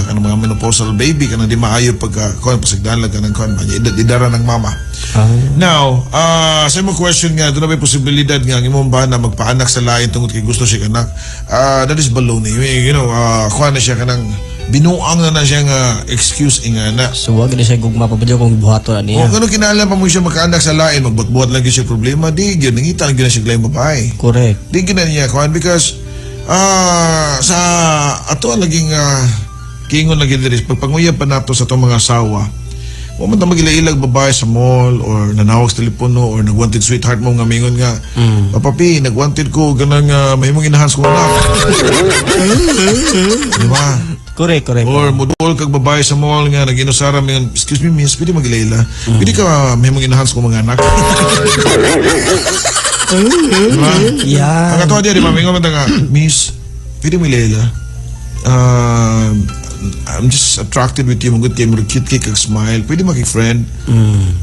Kanang mga menopausal baby kanang di maayo pagka kon pasigdan lang kanang kon idara ng mama. Now, sa mo question nga doon may posibilidad nga ang imong bana magpaanak sa lain tungod kay gusto siya kanak. That is baloney. Kuha na siya kanang binuang na siya nga excuse ingana. So wag na siya gugma pa ba kung buhato na niya. Kung kinahanglan pa mo siya makaanak sa lain, magbuhat-buhat lang siya problema, di gyud nangita lang gyud siya glayng babae. Correct. Di gyud niya kuan because sa ato laging kingon lagi diri pagpanguyab pa nato sa atong mga asawa. Wa man ta magilayilag babae sa mall or nanawag sa telepono or nagwanted sweetheart mo nga mingon nga. Papi, nagwanted ko ganang mahimong inahans ko na. Di ba? Correct. Or mudol kag babae sa mall nga naginusara mingon, excuse me miss, pwede magilayla. Pwede ka mahimong inahans ko mga anak. Diba? Yeah. Ang katuwa diya, di ba? Mingon man ta nga, miss, pwede magilayla. I'm just attracted with you. Magod kayo, cute kag smile. Pwede makik-friend.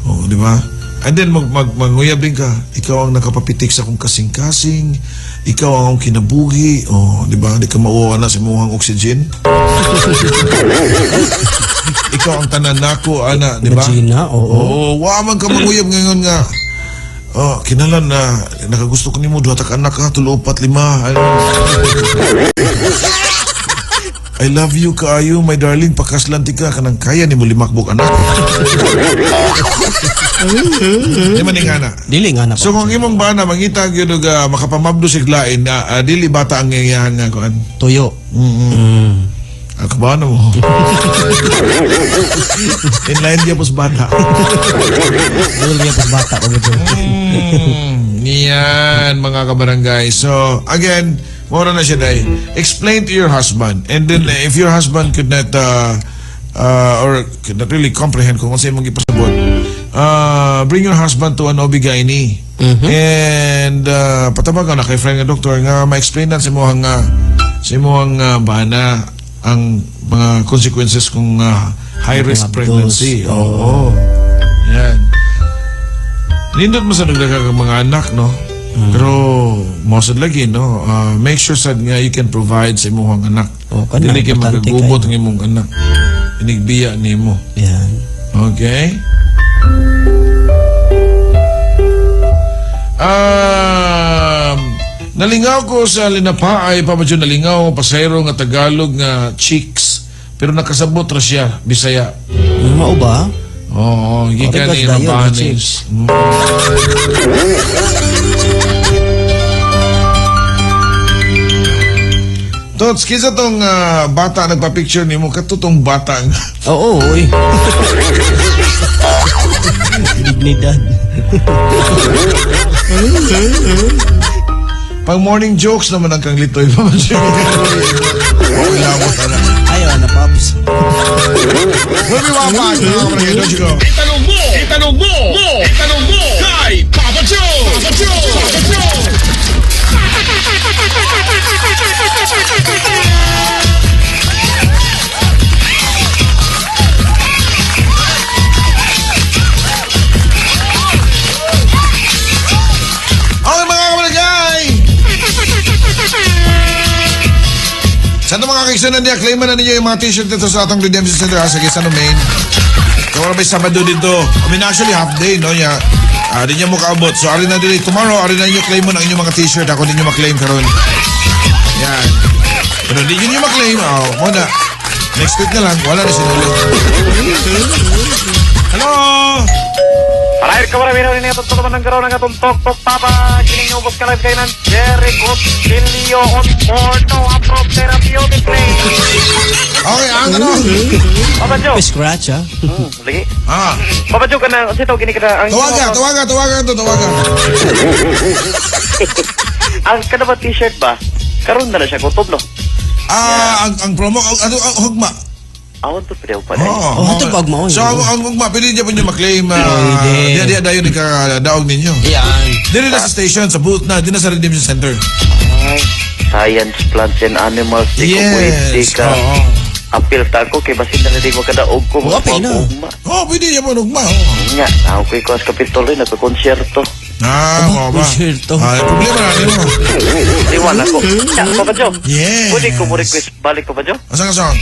Oh, di ba? And then maguyab din ka. Ikaw ang nakapapitik sa akong kasing-kasing. Ikaw ang akong kinabuhi. Oh, di ba? Di ka mauwa na sa muhang oxygen. Ikaw ang tanan nako, ana, di ba? Regina, oo. Waman ka maguyab ngayon nga. Oh, kinalan na nakagusto ko nimo duha ta ka anak ha, 3, 4, 5. I love you kaayo, my darling, pakaslanti ka kanang kaya ni mo limakbok anak. Di man nga na. Dili nga na. So kung imong bana mangita gyud og makapamabdo sig lain na dili bata ang ngayahan nga kuan. Tuyo. Ako ba mo? In line dia pos bata. Dili niya pas bata ko gito. Niyan mga kabarangay. So again, mora na siya day. Explain to your husband. And then if your husband could not or could not really comprehend kung ano mong ipasabot, bring your husband to an OB-GYN. And patabagan na kay friend nga doktor nga ma-explain na sa imong bana ang mga consequences kung high risk pregnancy. Oo. Yan. Nindot mo sa nagdagang mga anak, no? Pero mosad lagi, no? Make sure sad nga you can provide sa imong anak. Dili kayo magagubot ng imong anak. Inigbiya nimo. Yan. Okay? Nalingaw ko sa linapaay, Papa John, nalingaw pasayro nga Tagalog nga chicks. Pero nakasabot ra siya, Bisaya. Mao ba? Oo, gikan ni Rabanes. Tots, kisa tong bata nagpa-picture ni mo, katutong bata nga. Oo, oy. Dignidad. Pang morning jokes naman ang kang litoy pa man siya. Ayaw na, Pops. We'll be right back. Don't you go. Itanong mo kay Papa Joe. Papa Joe. Sa itong mga kaisanan niya, claiman na ninyo yung mga t-shirt dito sa atong Redemption Center sa Quezon Main. So, wala may Sabado dito. I mean, actually, half day, no? Di niya mo kaabot. So, arin na dito. Tomorrow, arin na ninyo claim mo na inyong mga t-shirt. Ako ninyo maklaim karon. Yan. Pero hindi yun yung mag-claim. Muna. Next week na lang. Wala na sinulog. Hello? Alahir ka marami rin ito naman ng garaw ng atong tok-tok papa. Kining ubos ka live kayo ng Jerry Cotilio on board. No approve therapeutic play. Okay, ano? Papa Joe. Scratch, ha? Lagi. Ah. Papa Joe ka na. Sito, gini ka na. Tawaga. Ang kada ba t-shirt ba? Karoon na siya kutob, no? Ang promo, hugma. Awan to pwede pa dahil. Ito pag mo. So, ang hugma, pwede niya po niyo mag-claim. Diya dayon ikadaog ninyo. Yan. Dili na sa station, sa booth na, di na sa Redemption Center. Ay, science, plants, and animals. Di ko pwede ka. Apil ta ko kay basin na di ko kadaog ko. Okay na. Pwede niya po hugma. Nga, ako ko'y kuwas kapituloy, nagkakonsyerto. Mo ba? Konsyerto. Problema na niyo. Iwan ako. Ya, Papa Joe. Yes. Pwede ko mo request balik, Papa Joe? Asang song?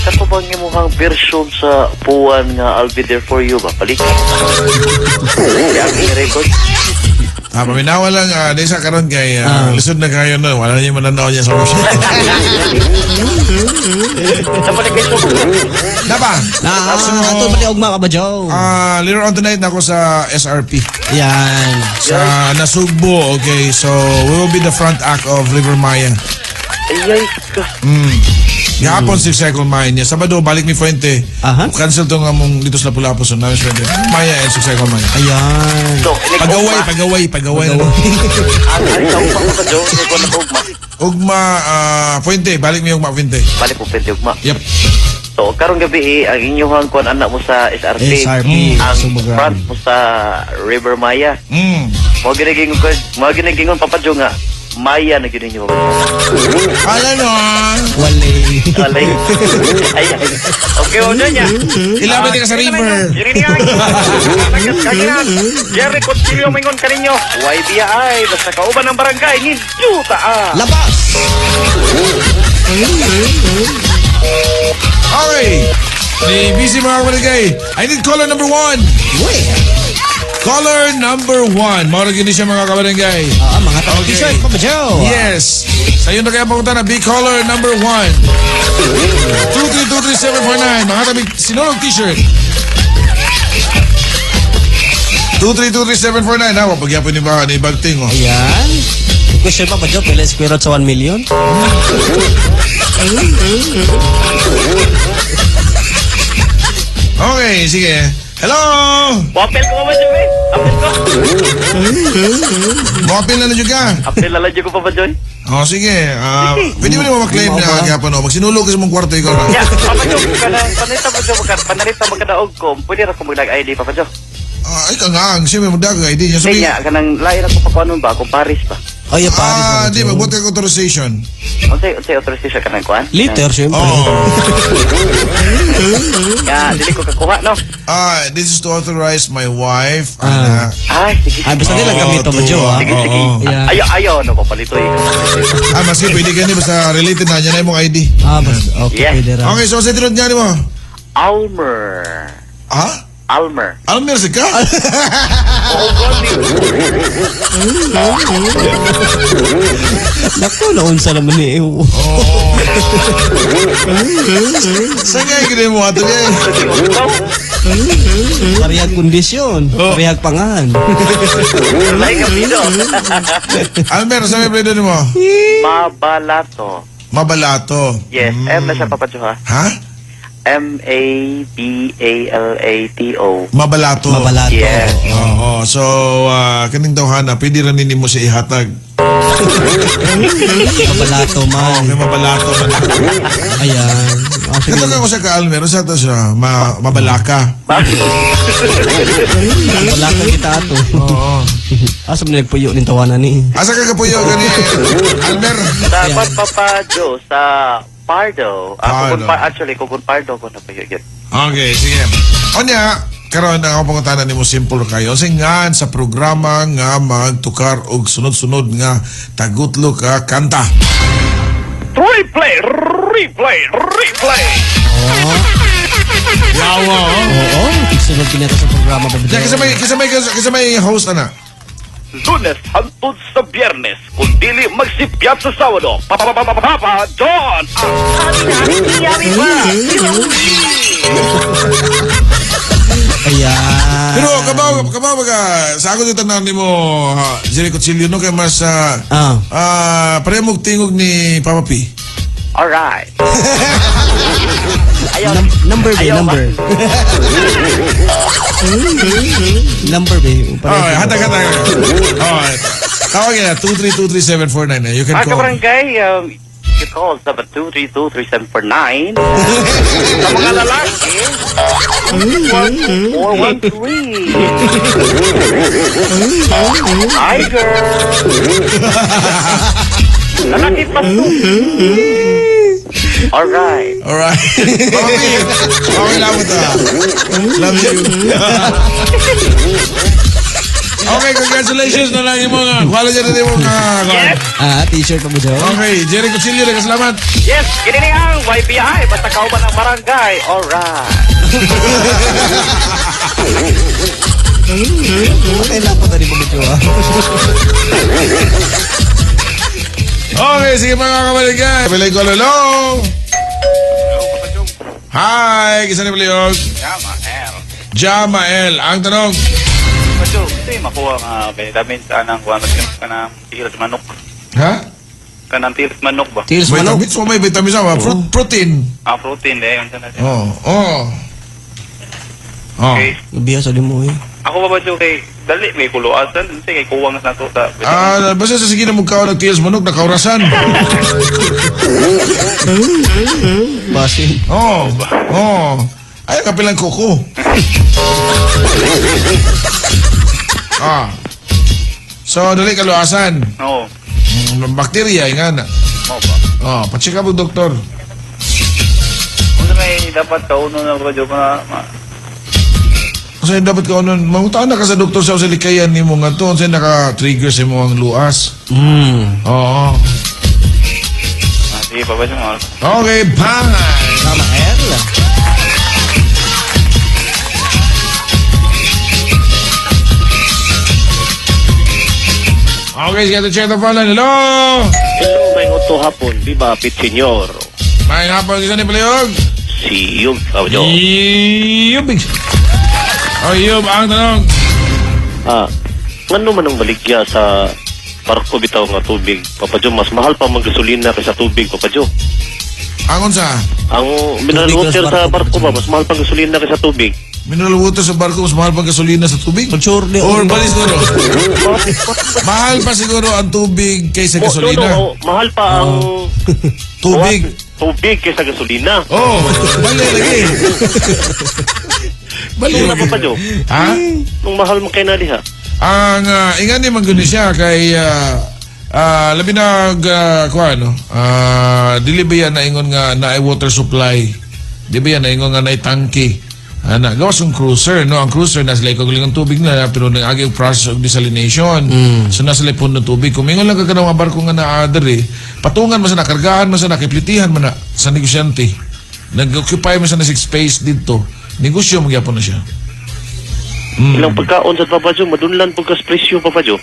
Kato bang yung mukhang version sa puwan nga I'll be there for you ba? Balik. Kaya ang i-record. Paminawa lang, di sa karon kay lisod na kayo na. Wala na niyo mananaw niya sa worship. Napalik kayo sa Napa? Ito pati ugma ka ba, Joe? Later on tonight na ako sa SRP. Yan. Sa Nasugbo, okay. So, we will be the front act of River Maya. Ayay ka. Gihapon si Second Maya niya. Sabado, balik ni Fuente. Aha. Cancel to nga mong dito sa Lapu-Lapu. So, namin Fuente. Maya and si Second Maya. Ayan. So, Pagaway na. Ang ikaw pa, Papa Joe, hindi ko na ugma. Ugma, Fuente. Balik mo yung Ugma Fuente. Balik po, pwede ugma. Yep. So, karong gabi ang inyong kuan anak mo sa SRP. SRP. Ang Subugan. front mo sa River Maya. Mga ginagingon, Papa Joe nga. Maya na ginin niyo. Ano no? Wale. Alay. Ay. Okay, o niya. Ilapit ka sa river. Jerry Cotilio mingon kaninyo. YBI basta kauban ng barangay ni Juta. Labas! Okay. Ni busy mga kabarangay. I need caller number 1. Caller number 1. Maura gini siya mga kabarangay. Mga t-shirt pa ba, Joe? Yes. Sa iyo na kaya papunta na big caller number 1. 2323749. Mga tabi sinulog t-shirt. 2323749. Hawa pagyapon ni ba ni Bagting oh. Ayan. Question pa ba, Joe? Pila square root sa 1 million? Okay, sige. Hello! Wapel ko ba Joy? Apel ko. Mapil na ka. Apel na lang ko Papa Joy. Sige. Pwede mo naman mag-claim na gapon oh. Magsinulog ka sa mong kwarto ikaw na. Ya, Papa Joy, kanang panita mo Joy, panalita mo kadaog ko. Pwede ra ko mag-ID Papa Joy. Ay ka nga. Siya may magdago ID niya. Kaya kanang lain ako pa kuanon ba kung Paris ba. Ay, Paris. Di, magbuti ka authorization. Unsay authorization kanang kuan? Liter, siyempre. Ya, dili ko kakuha no. This is to authorize my wife. Sige. Basta nila kami ito ba, Joe? Sige, sige. Yeah. Ayaw, no, papalitoy. Maski pwede ka niya basta related na. Yan na yung mong ID. Basta. Okay, Yeah. pwede ra. Okay, so sa tinod niya mo. Almer. Almer. Almer si ka? Naku, naunsa naman ni Ew. Saan nga yung mo ato niya? Parihag kondisyon. Parihag pangan. Lain ka pido. Almer, saan may play doon mo? Mabalato. Mabalato. Yes, M na siya papadyo ha. Ha? Mabalato. Mabalato. Mabalato. Yes. Oo. So, kaning tawhana, pwede rin nini mo siya ihatag. Mabalato man. Okay, mabalato. Ayan. Sige. Ito ka ko sa ka-Almer, sa ito siya, mabalaka. Mabalato kita ato. Oo. Asa mo nagpuyo ng tawanan ni. Asa ka kapuyo gani, Almer? Dapat papadyo sa Pardo. Pardo. Kung Pardo ko na pa yun. Okay, sige. Onya, karon ang akong pangutanan nimo simple kayo. Singan sa programa nga magtukar og sunod-sunod nga tagutlo ka kanta. Replay! Yawa. Oo, sunod pinata sa programa ba? Kisa may host ana. Lunes hangtod sa Biyernes. Kung dili magsipyat sa Sabado. Papa John! Ayan. Pero kabaw baga sa ako tanan nimo Jerry Cuchillo no kay mas pare mo tingog ni Papa P. Alright. Ayaw. Number ba? Ayaw ba? Number. Number ba? Okay, hatag. Okay. Tawagin na 2323749. You can Mga call. kabarangay, you call 723-23749. Sa mga lalaki, 413. Hi, girl. Lalaki pa to. Alright. Alright. Papa P. Okay lang mo ta. Love you. Okay, congratulations na lang yung mga kuwala dyan na yung mga T-shirt pa mo dyan. Okay, Jerry Cuchillo, salamat. Yes, kiniling ang YBI. Basta kauban ng barangay. Alright. Kailangan pa rin mo dito Okay, sige mga kabaligay. Bilay ko, hello. Hi, kisa ni Paliog? Jamael. Ang tanong? Medyo, ito yung makuha nga vitamins anang kuha kanang tilis manok. Ha? Kanang tilis manok ba? Tilis manok. Vitamins? May vitamins ako. Protein. Protein eh. Yun sana. Oh. Okay. Biya sa limo eh. Ako ba medyo kay dali may kuluasan. Sige, kuwang na to sa Basta sa sige na magkaw ng tilis manok, nakaurasan. Basin. Ay, kapilang kuko. So, dali kaluasan. Oo. Bakterya, nga na. Oo ba? Pacheck up ang doktor. Kung may dapat kauno na ba dyan na Kasi dapat ka nun, mangutaan na ka sa doktor sa likayan ni mo nga to. Kasi naka-trigger sa mo ang luas. Oo. sige pa ba siya mga Okay, bye! Tama, L. Okay, sige, to check the phone line. Hello! Hello, may uto hapon. Viva Pit Senyor. May hapon kita ni Paliog. Si Yub Kaujo. Yubig. Yub, ang tanong. Ngano man ang baligya sa barko bitaw nga tubig, Papadyo? Mas mahal pa mag-gasolina kaysa tubig, Papadyo. Angon sa? Ang mineral water sa barko ba, mas mahal pa gasolina kaysa tubig. Mineral water sa barko, mas mahal pa gasolina sa tubig? Sure, Or bali siguro? Mahal pa siguro ang tubig kaysa gasolina? No, mahal pa ang Tubig? tubig kaysa gasolina. Bali lagi. Bali Ano na, lagi. Papadyo? Ha? Nung mahal mo kay naliha. Ang ingan ni mangguni siya kay labi nag dili ba yan na ingon nga na water supply, di ba yan na ingon nga na tangke gawas yung cruiser, no? Ang cruiser nasa like ang tubig na pero nag-agi process of desalination, so nasa lipon ng tubig kung ingon lang ka ng mga barko nga na-adder patungan mo sa nakargahan mo sa nakiplitihan mo na sa negosyante, nag-occupy mo sa nasig space dito, negosyo magyapon na siya. Ilang pagkaon sa Papadyo, madunlan pagkas presyo, Papadyo.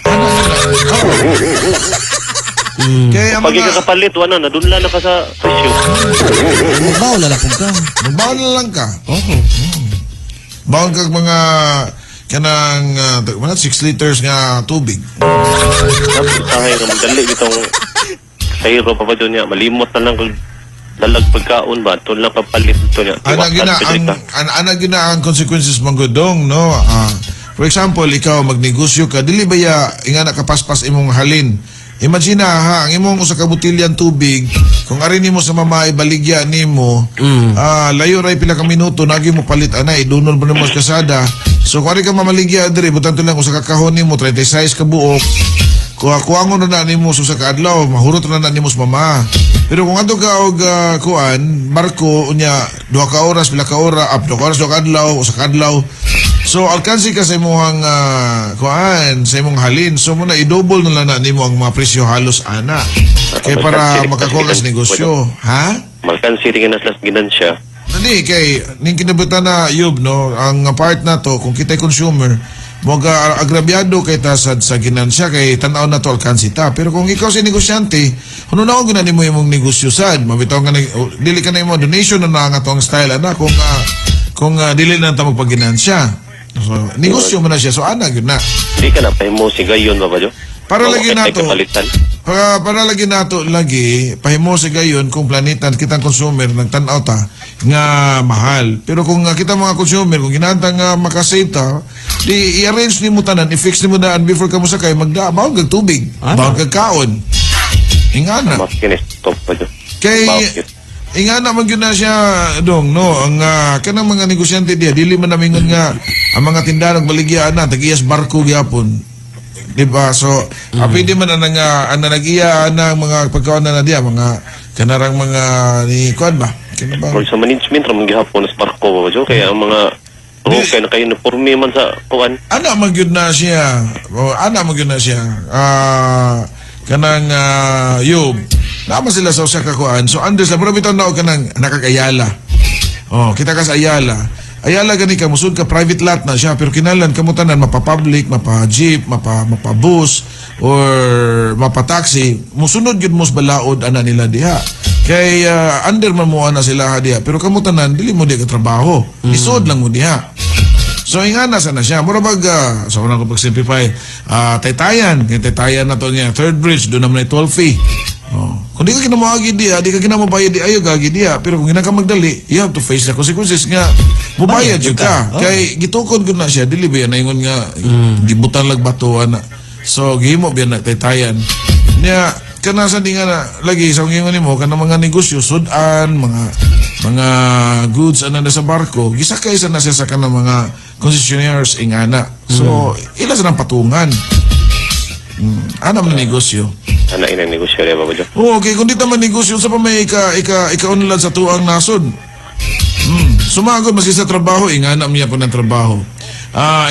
Kaya ang Pag mga ikakapalit, wala na, dunlan na ka sa presyo. Magbaw na lang ka. magbaon na lang ka. Baon kag mga kanang 6 liters nga tubig. Tapos sahay nga magdali itong sayro, Papadyo niya, malimot na lang kag dalag pagkaon ba, ito lang kapalit ito niya. Ana gina ang consequences manggodong, no? For example, ikaw magnegosyo ka, dili ba ya inga nakapaspas imong halin. Imagine ha, ang imong usa ka botelyan tubig, kung ari nimo sa mama ibaligya nimo, layo ray pila ka minuto nagi mo palit anay, dunol mo nimo sa kasada. So kung ari ka mamaligya diri, butang lang usa ka kahon nimo 36 ka buok. Kuwangon na nimo sa kadlaw, mahurot na nimo sa mama. Pero kung ato ka og kuan, barko unya 2 ka oras, pila ka oras, 2 ka oras 2 kadlaw, usa kadlaw. So alkansi ka sa imong kuan, sa imong halin. So mo na i-double na lang na nimo ang mga presyo halos ana. Kay para makakuha ka sa negosyo, ha? Malkansi rin na sa ginansya. Nani kay ning kinabutan na Yub, no, ang part na to kung kita'y consumer, mga agrabyado kay tasad sa ginansya kay tanaw na to alkansi ta. Pero kung ikaw si negosyante, ano na ako ginani mo yung negosyo sad, mabitaw nga dili ka na yung donation na nga to ang style ana kung dili na ta magpaginansya. So, negosyo mo na siya. So, yun na. Hindi ka na pahimo si gayon ba Jo? Para lagi nato. Kapalitan. Para lagi nato lagi pahimo sa gayon kung planitan kitang consumer nagtan-aw ta nga mahal. Pero kung kita mga consumer kung ginahanta nga makasave ta, di i-arrange nimo tanan, i-fix nimo daan before ka mo sakay magdabaw kag tubig, baon kag kaon. Ingana. Mas kinestop ba Jo? Kay ingana man gyud na siya dong no ang kanang mga negosyante diya dili man namingon nga ang mga tindahan baligya na tagiyas barko gyapon. Diba? So, pwede man ang nanagiya ng mga pagkaon na diya, mga kanarang mga ni kuan ba? Or sa management ramang gihapon sa barko ba Jo? Kaya ang mga kaya na kayo napormi man sa kuan. Ana magyud na siya. Ana magyud na siya. Kanang yub. Naman sila sa usa ka kuan. So under sa pero bitaw na kanang nakakayala. Oh, kita ka sa Ayala. Ayala gani ka musud ka private lot na siya pero kinalan kamo tanan mapa-public, mapa-jeep, mapa-bus or mapa-taxi. Musunod gyud mos balaod ana nila diha. Kay under man mo ana sila diha pero kamo tanan dili mo di ka trabaho. Isod lang mo diha. So ingana sana siya. Mura bag sa unang ko pag-simplify. Taytayan. Kaya Taytayan na to niya. Third bridge. Doon naman ay 12 fee. Oh. Kung di ka kinamahagi diya, di ka kinamabayad di ayo gagi diya. Pero kung ginaka magdali, you have to face the consequences nga. Mubayad yun ka. Kay gitukod ko na siya. Dili ba yan? Ingon nga, gibutan lag batuan na. So, gihimo ba yan na Taytayan. Niya, kanasan di nga na, lagi, sa ingon mo, kanang mga negosyo, sudan, mga goods na sa barko, gisakay sa nasa sa kanang mga concessionaires ingana. So, ila sa ng patungan. Anam na negosyo. Ana inang negosyo rin ba Jo? Oo, okay. Kung di taman negosyo, sa pa may ika-unlad sa tuang nasod. Sumagod, masi sa trabaho, ingana miya po ng trabaho.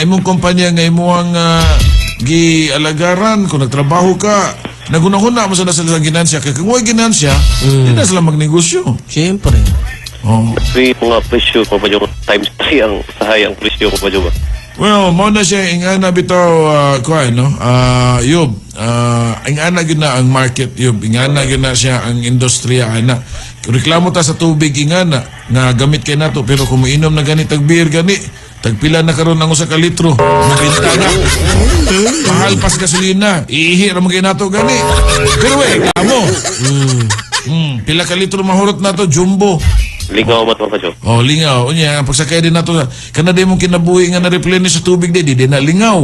Imong kumpanya nga imuang gialagaran, kung nagtrabaho ka, nagunahuna mo sa nasa ginansya. Kaya kung may ginansya, hindi na sila magnegosyo. Siyempre. Oh. Free mga presyo pa ba Jo? Times 3 ang sahay ang presyo pa ba Jo ba? Well, mo na siya ingana bitaw kuan no. Yub. Ingana gyud na ang market yub. Ingana gyud na siya ang industriya ana. Reklamo ta sa tubig ingana nga gamit kay nato pero kung moinom na gani tag beer gani tagpila na karon ang usa ka litro. Mabenta na. Mahal pas gasolina. Ihi ra man kay nato gani. Pero reklamo. Pila ka litro mahurot nato jumbo. Lingaw mat pa Jo? Oh, lingaw. Unya, pagsakay din nato kana di mo kinabuhi nga na-replenish sa tubig di na lingaw.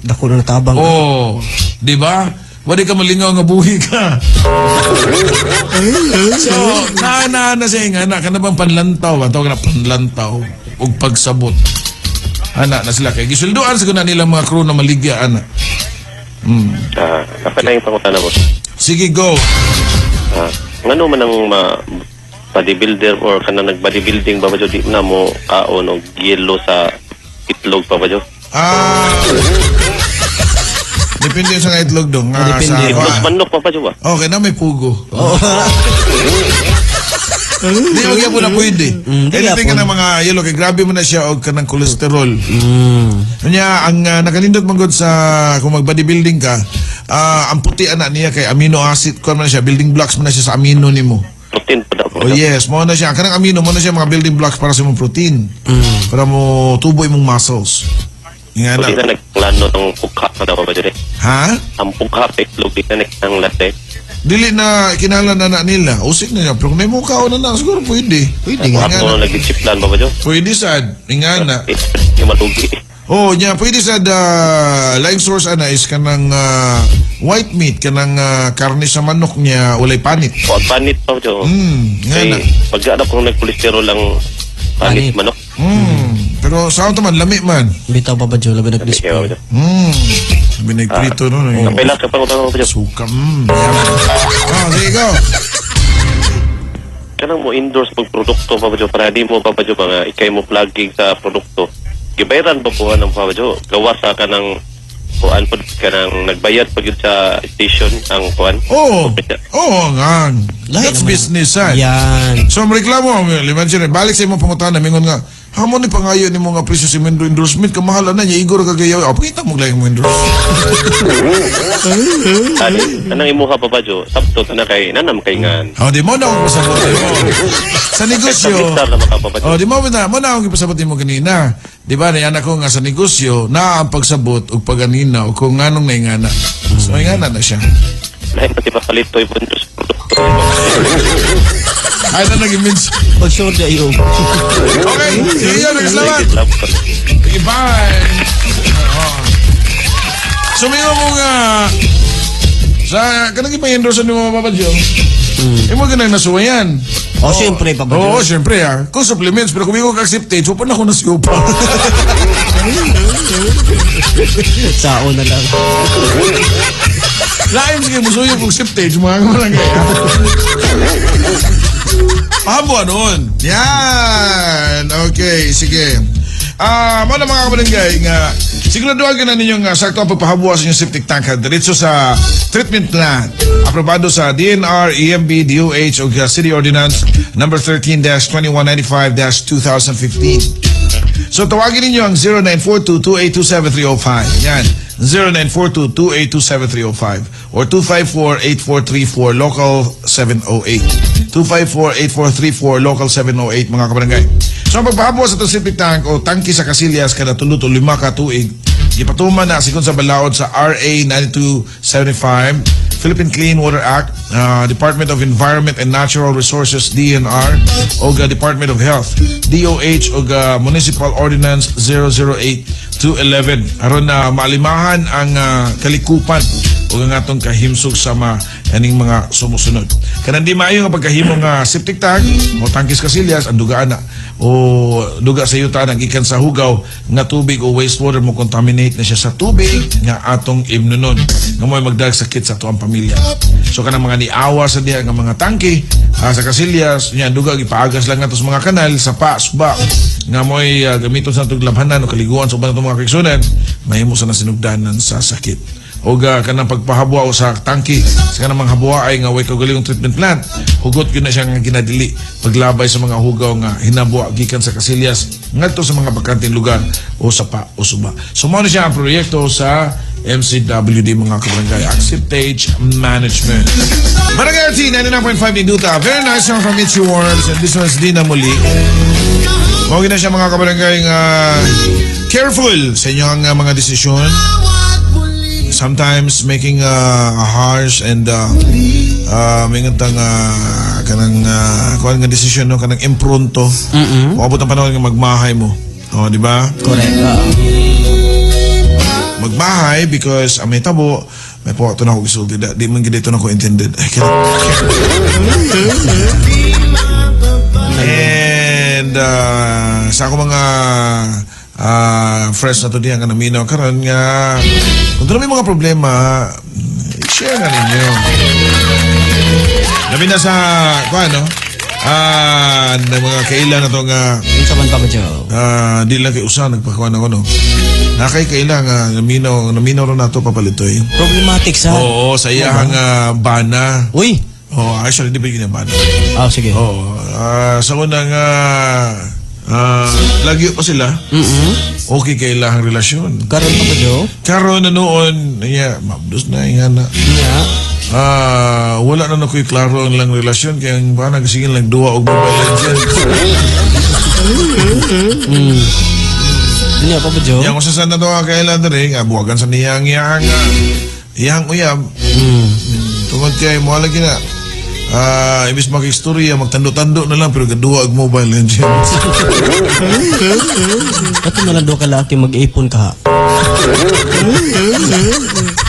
Dako na tabang. Oh, di ba? Wadi ka malingaw nga buhi ka. So, na siya nga na kana bang panlantaw, tawag na panlantaw ug pagsabot. Ana na sila kay gisulduan sa kuna nila mga crew na maligya ana. Kapag na yung pangutana mo? Sige, go. Ngano man ang bodybuilder or kana nag-bodybuilding ba ba Jo di na mo kaon og yelo sa itlog pa ba Jo? Depende sa itlog dong. Depende. Itlog manok pa ba Jo ba? Okay na may pugo. Hindi mo po na pwede. Anything ka ng mga yellow kay grabe mo na siya og kanang kolesterol. Kanya ang nakalindot manggod sa kung mag-bodybuilding ka, ang puti ana niya kay amino acid ko man siya, building blocks man na siya sa amino nimo. Protein pa daw. Oh yes, mo na siya. Kanang amino mo na siya mga building blocks para sa imong protein. Para mo tubo imong muscles. Nga Di na nagplano ng pugha pa daw ba Jo? Ha? Ang pugha pa itlog di na ang latte. Dili na kinahanglan na nila. Usik na niya. Pero kung may mukha na siguro pwede. Pwede Nga nga. mo nag-chiplan ba ba Jo? Pwede sad. Ingana. Yung malugi. Oh, nya pwede sad live source ana is kanang white meat kanang karne sa manok niya walay panit. O panit pa Jo. Ngana. Pagka kung nag-cholesterol ang panit manok. Pero sa man lami man. Bitaw pa ba Jo labi Kaya ba nag-display. Jo? Binigprito no. Kapila ka pangutana mo ba Jo? Suka. Sige go. Kanang mo endorse pag produkto pa ba Jo? Para di mo pa ba Jo nga ikay mo plugging sa produkto. Gibayaran ba po ng pa ba Jo? Gawa sa kanang kuan po kanang nagbayad pag yun sa station ang kuan. Oh nga. Lahat That's naman. business sad. Yan. So, reklamo, liman siya, balik sa imong pangutan, mingon nga, Hamon ni pangayo ni mga presyo si Mendro endorsement, kamahalan na niya, igor kagayaw. Pagkita mo lang yung endorsement. Anang imuha Papa Jo, sabto na kay nanam kay ngan. Di mo na akong pasabot mo. Sa negosyo, Sa na maka Papa Jo. di mo na akong ipasabot mo kanina. Di ba, nayan ako nga sa negosyo, na ang pagsabot o paganina o kung anong naingana. So, ingana na siya. Lain pati papalito yung bundos produkto. Ay, na nag-imins. Pag-short na iyo. Okay, sige yun, nagslamat. Sige, bye. Sumingo mo nga sa kanang ipa-endorse ni mga Papa Jo. Mo ganang nasuwayan. Siyempre, Papa Jo. Oo, siyempre kung supplements, pero kung hindi ko ka-acceptate, so pa na ako nasiupa. Sao na lang. Lain, sige, musuyo kong acceptate, mga kamalangay. Pahabuan nun. Yan. Okay, sige. Mga mga kabalangay nga, siguraduhan ka na ninyong sakto ang pagpahabuan sa inyong septic tank diretso sa treatment plant. Aprobado sa DNR, EMB, DOH o City Ordinance number 13-2195-2015. So tawagin ninyo ang 0942-282-7305. Yan. 0942-282-7305 or 254-8434 local 708. 254-8434 local 708 mga kabarangay. So ang pagpahabuan sa itong septic tank o tangki sa Casillas kada 3 to 5 ka tuig, ipatuman na sigon sa balaod sa RA 9275 Philippine Clean Water Act, Department of Environment and Natural Resources DNR o Department of Health DOH o Municipal Ordinance 008-211 aron na maalimahan ang kalikupan o nga atong kahimsog sa aning mga sumusunod. Kanang di maayo nga pagkahimo nga septic tank o tangkis Casillas ang dugaan na o duga sa yuta gikan sa hugaw nga tubig o wastewater mo contaminate na siya sa tubig nga atong imnunon nga mo'y magdag sakit sa tuang pamilya. So kanang mga niawa sa diha nga mga tangke sa Casillas nya duga gipaagas lang atos mga kanal sa suba nga mo'y gamiton sa tug labhanan o kaliguan sa ubang mga kaigsunan mahimo sa nasinugdanan sa sakit. O kanang pagpahabwa o sa tangki sa kanang mga habwa ay nga way kaugalingong treatment plant hugot yun na siya nga ginadili paglabay sa mga hugaw nga hinabwa gikan sa Casillas ngadto sa mga bakanting lugar o sapa o suba. So mao na siya ang proyekto sa MCWD mga kabarangay Acceptage Management. Barangay RT 99.5 ni Duta. Very nice song from Mitchie Warms and this one's Dina Muli. Mao na siya mga kabarangay nga careful sa inyong mga desisyon. Sometimes making a harsh and may ngantang kanang kuan nga decision no kanang impronto. Maabot ang panahon nga magmahay mo. Di ba? Correct. Magmahay because may tabo may po ito na ako gisulti di man gid ito na ko intended. And sa ako mga fresh na to diyan nga naminaw karon nga kung doon may mga problema share na ninyo labi na sa kung ano na mga kailan na to nga Yung sa man Papa Jo. di lang kay usa nagpakuan ako no nakay kailan nga naminaw ron nato papalitoy Problematic sa. oo sa iyang bana Uy. actually di ba yun yung bana Sige. sa unang lagi pa sila okay kay ilahang relasyon Karon Papa Jo. karon na noon mabdos na ingana wala na nakoy klaro ang lang relasyon kaya ang ba nagsigin lang duwa og mobile legends Niya Papa Jo. yang usasan na doon kailan dere nga buwagan sa niyang iyang uyab tungod kay mo lagi na imbis makistorya magtando-tando na lang pero gaduwa og mobile legends Ato na lang do ka laki mag-ipon ka.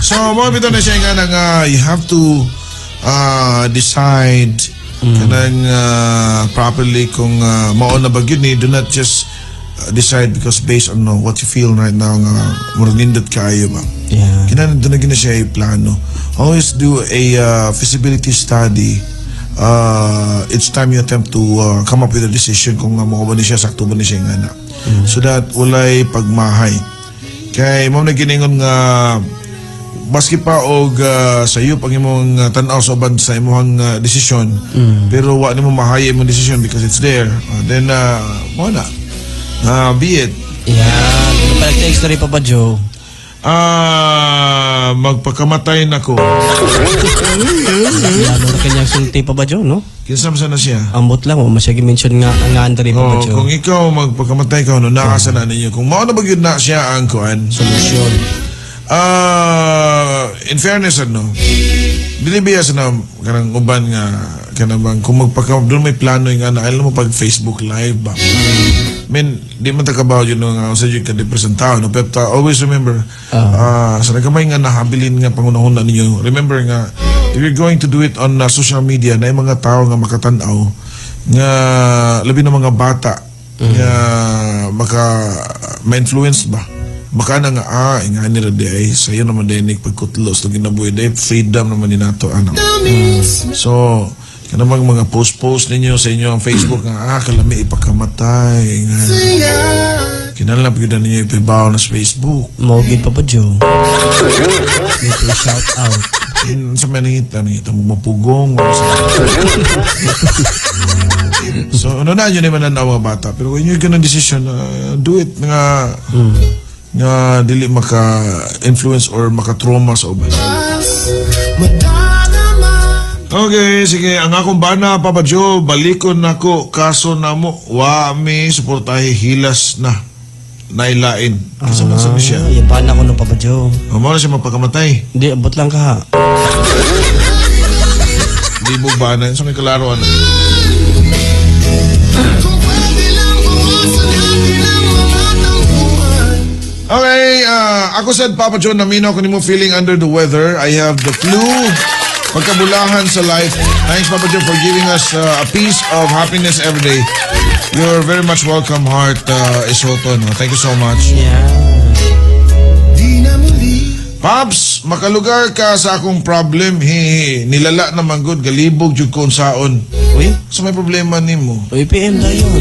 so mo bitaw na siya nga you have to decide kanang properly kung mao na ba gyud ni do not just decide because based on what you feel right now nga murag nindot kaayo ba kinahanglan doon na gina siya plano always do a feasibility study each time you attempt to come up with a decision kung mao ba ni siya sakto ba ni siya nga so that walay pagmahay kay mao na giningon nga baski pa og sa iyo pag imong tan-aw sa uban sa imong desisyon pero wa nimo mahayi imong desisyon because it's there then mo na Be it. Yan. Nagpa-text na rin Papa Joe. Magpakamatay na ko. Lalo na kanyang sulti Papa Joe, no? Kinsam sana siya. Ambot lang, masyagi mention nga ang rin Papa Joe. Kung ikaw magpakamatay ka, nakasana ninyo. Kung mao na ba yun na siya ang kuan? Solusyon. In fairness, Bilibiya sa na kanang uban nga kanang kung doon may plano nga na alam mo pag Facebook live ba. Di man takabaw yun nga sa yun ka depresentado no pero always remember sa nagamay nga nahabilin nga pangunahon na ninyo. Remember nga if you're going to do it on social media na yung mga tao nga makatanaw nga labi na mga bata nga ma-influence ba. Baka na nga, nga nila di ay sa'yo naman dinig pagkutlos na ginabuhi di freedom naman ni nato anak. So, kanamang mga post ninyo sa inyo ang Facebook nga, kalami ipakamatay nga. Kinala pagkita ninyo ipibaw na sa Facebook. Mogid Papa Joe. Ito shout out. Sa manita mapugong. So, na yun naman ang mga bata. Pero kung yun ka ng decision, do it nga dili maka-influence or maka-trauma sa uban. Okay, sige. Ang akong bana, Papa Joe, balikon nako kaso namo. Wa mi suportahi hilas na. Nailain. Kasi man sabi siya. Yung bana ko no Papa Joe. Mao na siya magpakamatay. Hindi, abot lang ka. Di mo bana. So may kalaro na. Okay, ako said Papa John Namino, kung mo feeling under the weather, I have the flu, pagkabulahan sa life. Thanks Papa John for giving us a piece of happiness every day. You're very much welcome, Heart Isoto. No? Thank you so much. Pops, makalugar ka sa akong problem. Nilala naman good, galibog jud ko unsaon. Uy? So may problema nimo. Uy, PM na yun.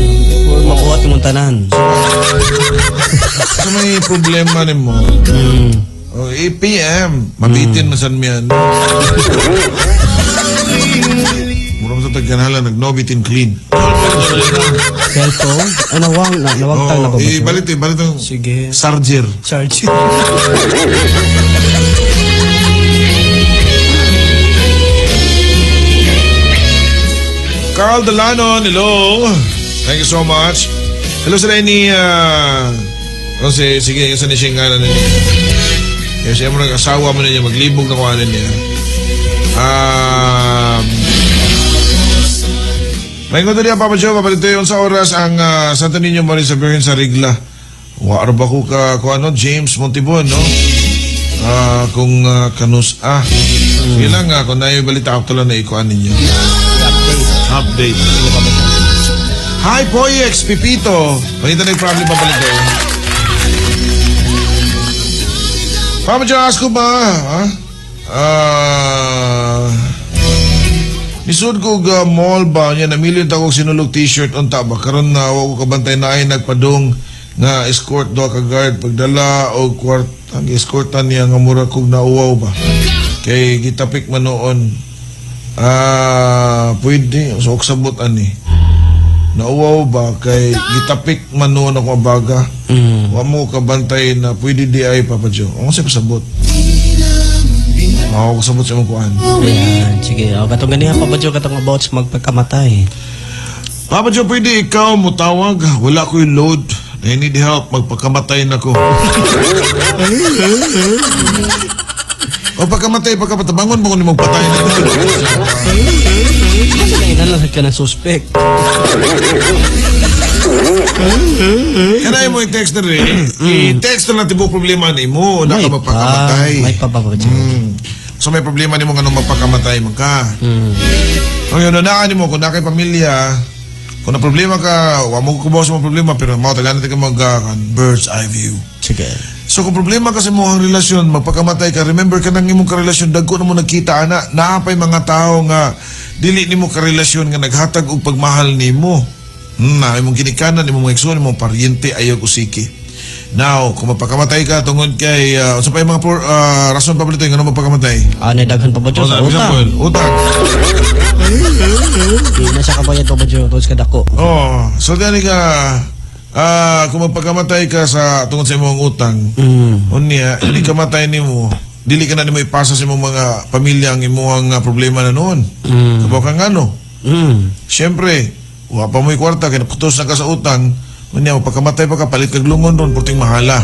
Or makuha timong tanan. So may problema nimo. PM, mabitin masan miyan. Murang sa tagkanala, nag-no-bitin clean. Cellphone? Nawagtang na Papa Joe. Balit ang Sige. Sarger. Charge. Carl Delanon, hello. Thank you so much. Hello sa ni sige, yung sana siya nga na niya. Yung siya mo nag-asawa mo na niya, maglibog na kuha na niya. May ko niya, Papa Joe, papalito yun sa oras ang Santo Niño Maria sa Virgen sa Rigla. Waar ba ko James Montibon, no? Kung kanus, yun lang kung na yung balita ako lang na ikuan ninyo. Update. Hi, Poyex, Pipito. Panita na yung problem papalito. Papa Joe, ask ko ba, nisod ko mall ba niya, namilin ako sinulog t-shirt on taba. Karon na ako kabantay na ay nagpadong nga escort do ka guard pagdala o ang escortan niya nga mura kog nauwaw ba. Kay gitapik man noon. Pwede. So, sabot ani. Nauwaw ba kay gitapik man noon ako abaga. Wa mo kabantay na pwede di ay Papa Joe. Ang siya pasabot. Ako kasabot sa mga kuhan. Ayan, sige. Katong ganihan Papa Joe, katong about sa magpagkamatay. Papa Joe, pwede ikaw mutawag. Wala ko yung load. I need help. Magpagkamatay na ko. O pagkamatay, bangon mo kung magpatay na ko. Kasi lang inalasad ka ng suspect. Kanay mo i-text na rin. I-text na natin po problema ni mo. Na ka magpakamatay. May pa Papa Joe. So may problema ni mo nga nung magpakamatay mo ka. O yun, nanaan ni mo kung na kay pamilya. Kung na problema ka, huwag mo kubaw sa mga problema, pero tagaan natin ka bird's eye view. Sige. So kung problema ka sa mong relasyon, magpakamatay ka, remember ka nang imong karelasyon, dagko na mo nagkita, naapay mga tao nga, dili ni mo karelasyon nga naghatag og pagmahal ni mo. Na imong ginikanan, imong mga ekson, imong paryente, ayaw kusiki. Now, kung magpakamatay ka, tungod kay, sa pa yung mga rason pa balito, nga na magpakamatay. Nagdaghan Papa Joe sa utang. Utang. Hindi na siya kabayad Papa Joe, tungod ka dako. So dyan ka, kung magpakamatay ka sa tungod sa imong utang, unya, hindi ka matay nimo, dili ka na nimo ipasa sa imong mga pamilya ang imong problema na noon. Kabaw ka nga no? Siyempre, wa pa mo'y kwarta, kaya naputos na ka sa utang, unya, magpakamatay pa ka, palit kag lungon ron, purting mahala.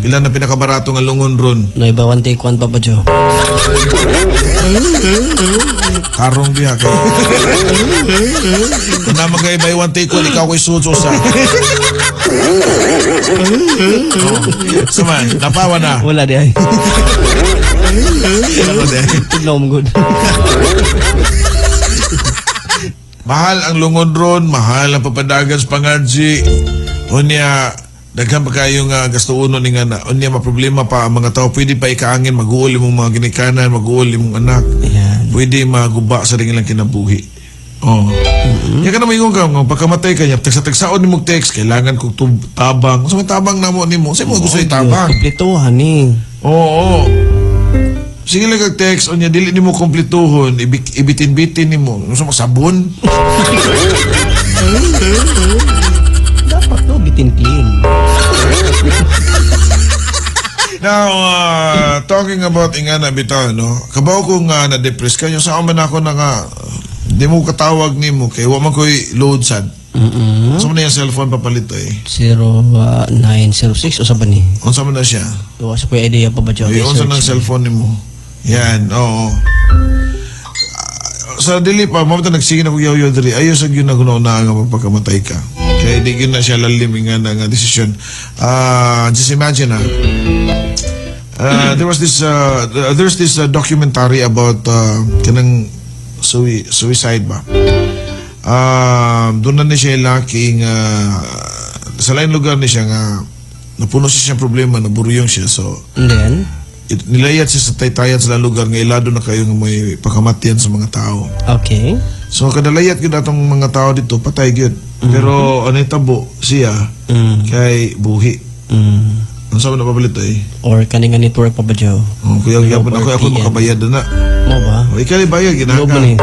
Pila na pinakabarato nga lungon ron. No, iba one take one, Papa Joe. Karong biya kay. Kung na mag-ibay one take one, ikaw ko'y suso sa. Saman, napawa na. Wala di ay. Ano de? Tignan mo good. Mahal ang lungon ron, mahal ang papadagan sa pangarji. Unya, daghan pa kayo nga gasto uno ni nga na. Unya, maproblema pa ang mga tao. Pwede pa ikaangin, mag-uol imong mga ginikanan, mag-uol imong anak. Ayan. Pwede maguba sa rin ilang kinabuhi. Oh. Yan ka na mayroon ka, pagkamatay ka niya, tagsa-tagsaon ni mong text, kailangan kong tabang. Sa may tabang na mo ni mo, sa mo gusto yung tabang. Kumplituhan eh. Oo. Sige lang kag-text, o niya, dili ni mo kumplituhon, ibitin-bitin ni mo. Gusto mo sabon? Dapat no, bitin clean. Now, talking about ingana bitaw, no? Kabaw ko nga na-depress ka, yung saan man ako na nga, di mo katawag ni mo, kay wa man ko'y load sad. Saan mo na yung cellphone papalito eh? 0906 o sa ba ni? Unsa man na siya? Tuwa sa kuya idea, Papa Joe. Yung unsa ng cellphone ni mo? Yan, oo. Sa dili pa, mamata nagsige na ko yaw-yaw diri, ayaw sa yun na guna-una nga magpagkamatay ka. Kaya di yun na siya lalim nga na desisyon. Just imagine there's this documentary about kanang suicide ba? Doon na ni siya laking sa lain lugar ni siya nga napuno siya siyang problema, naburyong siya. So, And then? Nilayat siya sa taytayan sa lugar nga ilado na kayo nga may pagkamatian sa mga tao. Okay. So, kadalayat yun atong mga tao dito, patay yun. Pero, ano yung tabo siya, kay buhi. Ano sabi na pabalito eh? Or kaninga network, Papa Joe. Oh, kaya yapon ako makabayad na. Mo ba? O, ikaw bayad, ginaka. Lobo ni.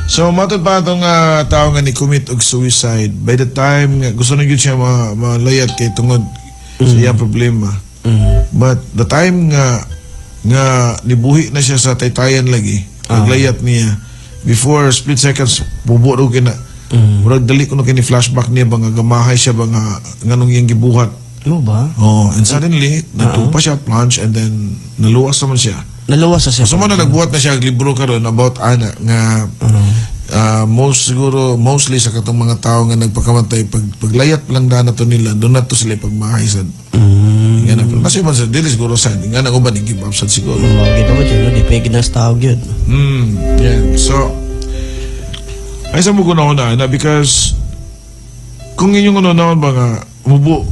So, matod pa itong tao nga ni commit og suicide. By the time, gusto na yun siya malayat kay tungod sa iyang problema. But the time nga nibuhi na siya sa taytayan lagi, naglayat niya, before split seconds, buburo kina. Murag dali ko na kini flashback niya ba nga gamahay siya ba nga nganong iyang gibuhat. Mo ba? Oh, and suddenly, natupa siya, plunge, and then naluwas naman siya. Naluwas sa siya. So, na nagbuhat na siya libro karon about ana nga mostly sa katong mga tao nga nagpakamatay paglayat lang na to nila doon na to sila pagmahaysad. Nga na pero kasi man sa dili siguro sad nga na uban give up sad siguro. Gito ba dyan, di pegi na sa tao yun. Yeah. So ay sa mo na because kung inyong naman ba nga mubo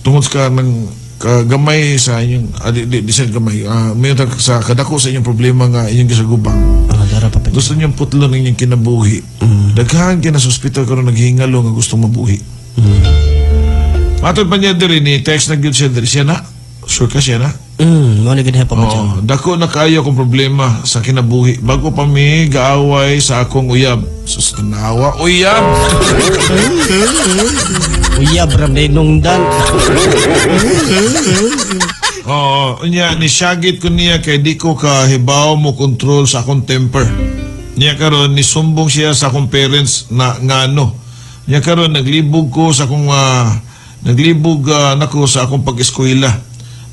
tungod ka ng kagamay sa inyong di sa gamay may sa kadako sa inyong problema nga inyong gisagubang gusto niyong putlon ng inyong kinabuhi daghan kina sa hospital karon naghihingalo nga gustong mabuhi matod pa niya diri ni text na gyud siya diri siya na sure ka siya na mo ni gid pa mo dako na kayo akong problema sa kinabuhi bago pa mi gaaway sa akong uyab sus tanawa uyab uyab ram na inungdan. Oo, niya ni syagit ko niya kay di ko kahibaw mo control sa akong temper. Niya karon ni sumbong siya sa akong parents na ngano. Niya karon naglibog ko sa akong nako sa akong pag-eskwela.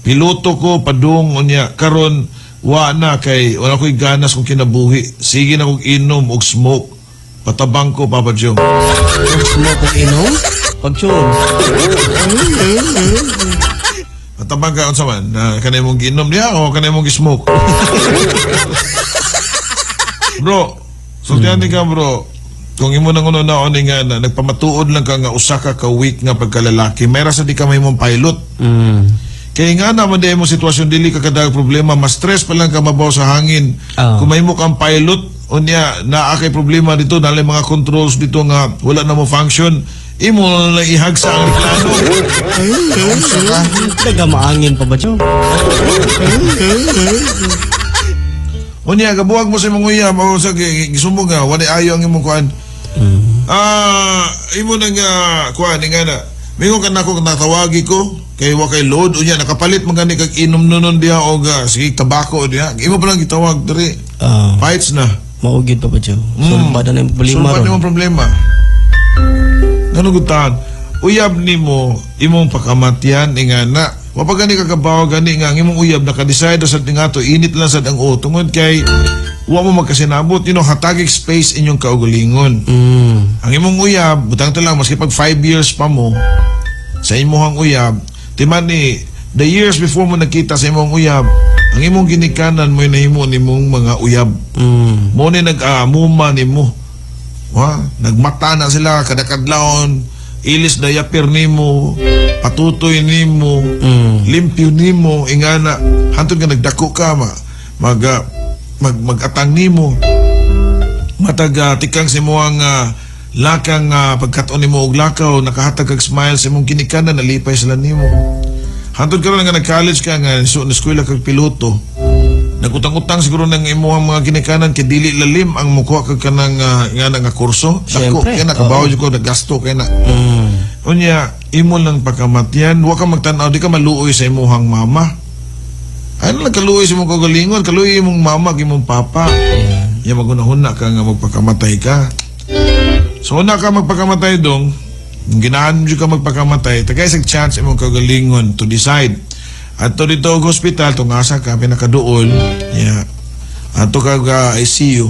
Piloto ko padung niya karon wa na kay wala ko'y ganas kung kinabuhi. Sige na kog inom og smoke. Patabang ko Papa Joe. Smoke og inom? Pagtsun. Patabang ka unsa man kanay mong giinom niya o kanay mong gi-smoke. Bro, sultihan ka bro. Kung imo nang una nga na nagpamatuod lang ka nga usa ka week nga pagkalalaki, may rasa di ka may mong pilot. Kaya nga naman di mo sitwasyon dili ka kadag problema, mas stress pa lang ka mabaw sa hangin. Kung may mo kang pilot, unya naa kay problema dito, nalay mga controls dito nga wala na mo function. Imo na ihagsa ang plano. Taga maangin pa ba, Joe? Unya gabuhag mo sa imong uyab o sa gisumbong nga wala ayo ang imong kuan. Imo nang kuan nga na. Mingon ka nako natawagi ko kay wa kay load unya nakapalit man gani kag inom nunon diha o sige tabako diha. Imo pa lang gitawag diri. Fights na. Maugid pa Joe. Sulbad na yung problema. Sulbad na yung problema. Ganun gutan. Uyab nimo imong pakamatyan ingana. Wa pa gani kagabaw gani nga ang imong uyab naka-decide sa tingato init lang sad ang tungod kay wa mo magkasinabot hatagig space inyong kaugalingon. Ang imong uyab butang to lang maski pag 5 years pa mo sa imong uyab timan ni the years before mo nakita sa imong uyab ang imong ginikanan mo nahimo nimong mga uyab. Mo ni nag-amuma nimo. Nagmata na sila kada kadlawon. Ilis na yapir nimo, patutoy nimo, limpyo nimo, ingana, hantod nga nagdako ka, mag-atang nimo, tikang sa mga lakang pagkaton nimo og lakaw, nakahatag kag smile sa imong kinikanan, nalipay sila nimo. Hantod ka rin nga nag-college ka nga, eskwela kag piloto, nagutang-utang siguro ng imong mga ginikanan kay dili lalim ang mukuha kag kanang nga kurso. Dako kay nakabaw ko naggasto kay na. Unya imo lang pagkamatyan, wa ka magtan-aw di ka maluoy sa imong mama. Ano lang kaluoy sa imong kagalingon, kaluoy imong mama, imong papa. Ya magunahuna ka nga magpakamatay ka. So una ka magpakamatay dong, ginahan mo ka magpakamatay, tagay sa chance imong kagalingon to decide. Ato dito og hospital tungasa ka pinakaduol ato ka ICU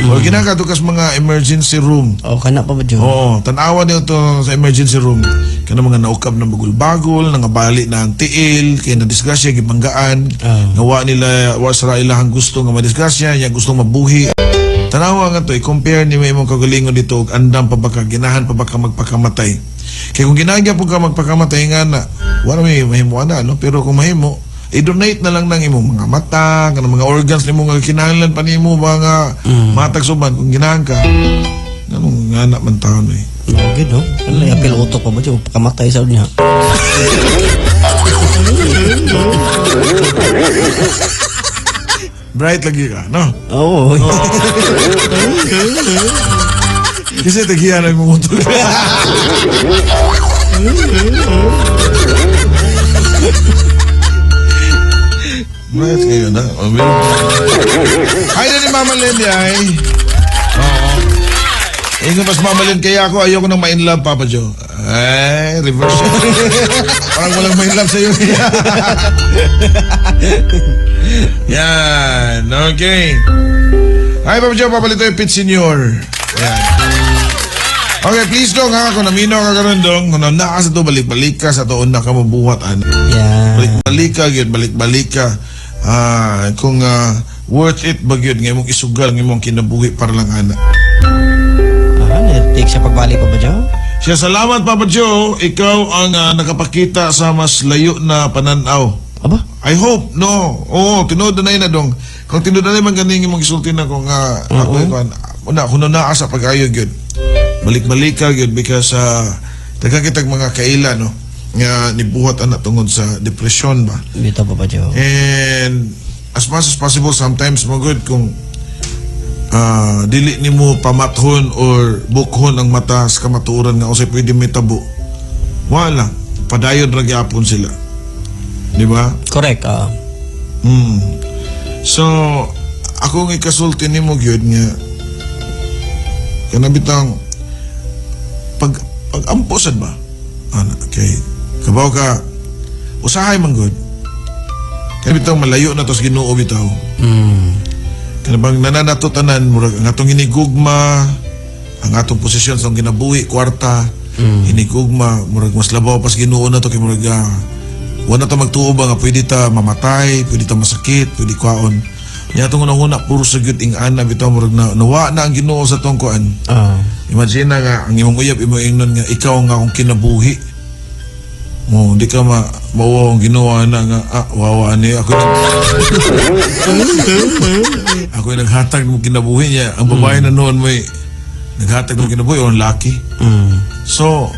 o ginakato kas mga emergency room kana pa ba Joe? Oo tanawa niyo to sa emergency room kana mga naukab ng bagul-bagul nangabali na ang tiil kay na disgrasya gibanggaan nawa nila wasra ilahang gusto nga madisgrasya ya gusto mabuhi tanawa nga to i-compare ni imong kagalingon dito og andam pa ba ka ginahan pa ba ka magpakamatay. Kaya kung ginagya po ka magpakamatay nga na, wala may mahimo na, no? Pero kung mahimo, i-donate na lang ng imong mga mata, ng mga organs ni mga kinahanglan pa ni mo, mga matagsuban, kung ginahan ka. Ganun nga na man taon eh. Okay, no? Ano yung piloto pa ba siya? Pakamatay sa niya. Bright lagi ka, no? Oo. Kasi tagihan na yung motor. Bright kayo na. Ay na ni Mama Lenny ay. Ingo mas Mama Lenny kaya ako ayoko nang ma-in love Papa Joe. Ay, reverse. Parang walang ma-in love sa'yo. Yan, okay. Ay Papa Joe, papalito yung Pit Senior. Yan. Okay, please dong ha, kung naminaw ka karon dong, kung nauna ka sa to, balik-balik ka sa to, una ka mabuhat. Balik-balik ka, balik-balik ka. Kung worth it ba yun, ngayon mong isugal, ngayon mong kinabuhi para lang anak. Take siya pagbalik pa ba Joe? Siya, salamat Papa Joe, ikaw ang nakapakita sa mas layo na pananaw. Aba? I hope, no. Oo, tinood na yun na dong. Kung tinood na yun, ganing mong isulti na kung ako ikaw, kung na sa pag-ayog yun. Balik-balik ka yun because nagkakitag mga kaila no nga nibuhat anak tungod sa depression ba. Bita pa ba Joe? And as much as possible sometimes magud kung dili nimo pamathon or bukhon ang mata sa kamatuoran nga usay pwede may tabo. Wala, padayon ra gyapon sila. Di ba? Correct. So ako nga ikasulti nimo gyud nga kanabitang pag-ampusad ba? Okay. Kabaw ka, usahay man good. Kaya bitaw malayo na tos Ginoo bitaw. Kaya bang nananatutanan, murag ang atong hinigugma, ang atong posisyon sa ginabuhi, kwarta, hinigugma, murag mas labaw pas Ginoo na to, kaya murag wala ta magtuo ba nga pwede ta mamatay, pwede ta masakit, pwede kwaon. Yan itong unang-una, puro sagyot ing ana, bitaw murag nawa na ang Ginoo sa tong kuan. Imagine na nga, ang imong uyab, imong ingnon nga, ikaw nga akong kinabuhi. Mo, hindi ka mawaw ang ginawa na nga, wawa ni, ako yung naghatag mo kinabuhi niya. Ang babae na noon may naghatag mo kinabuhi, o ang laki. So,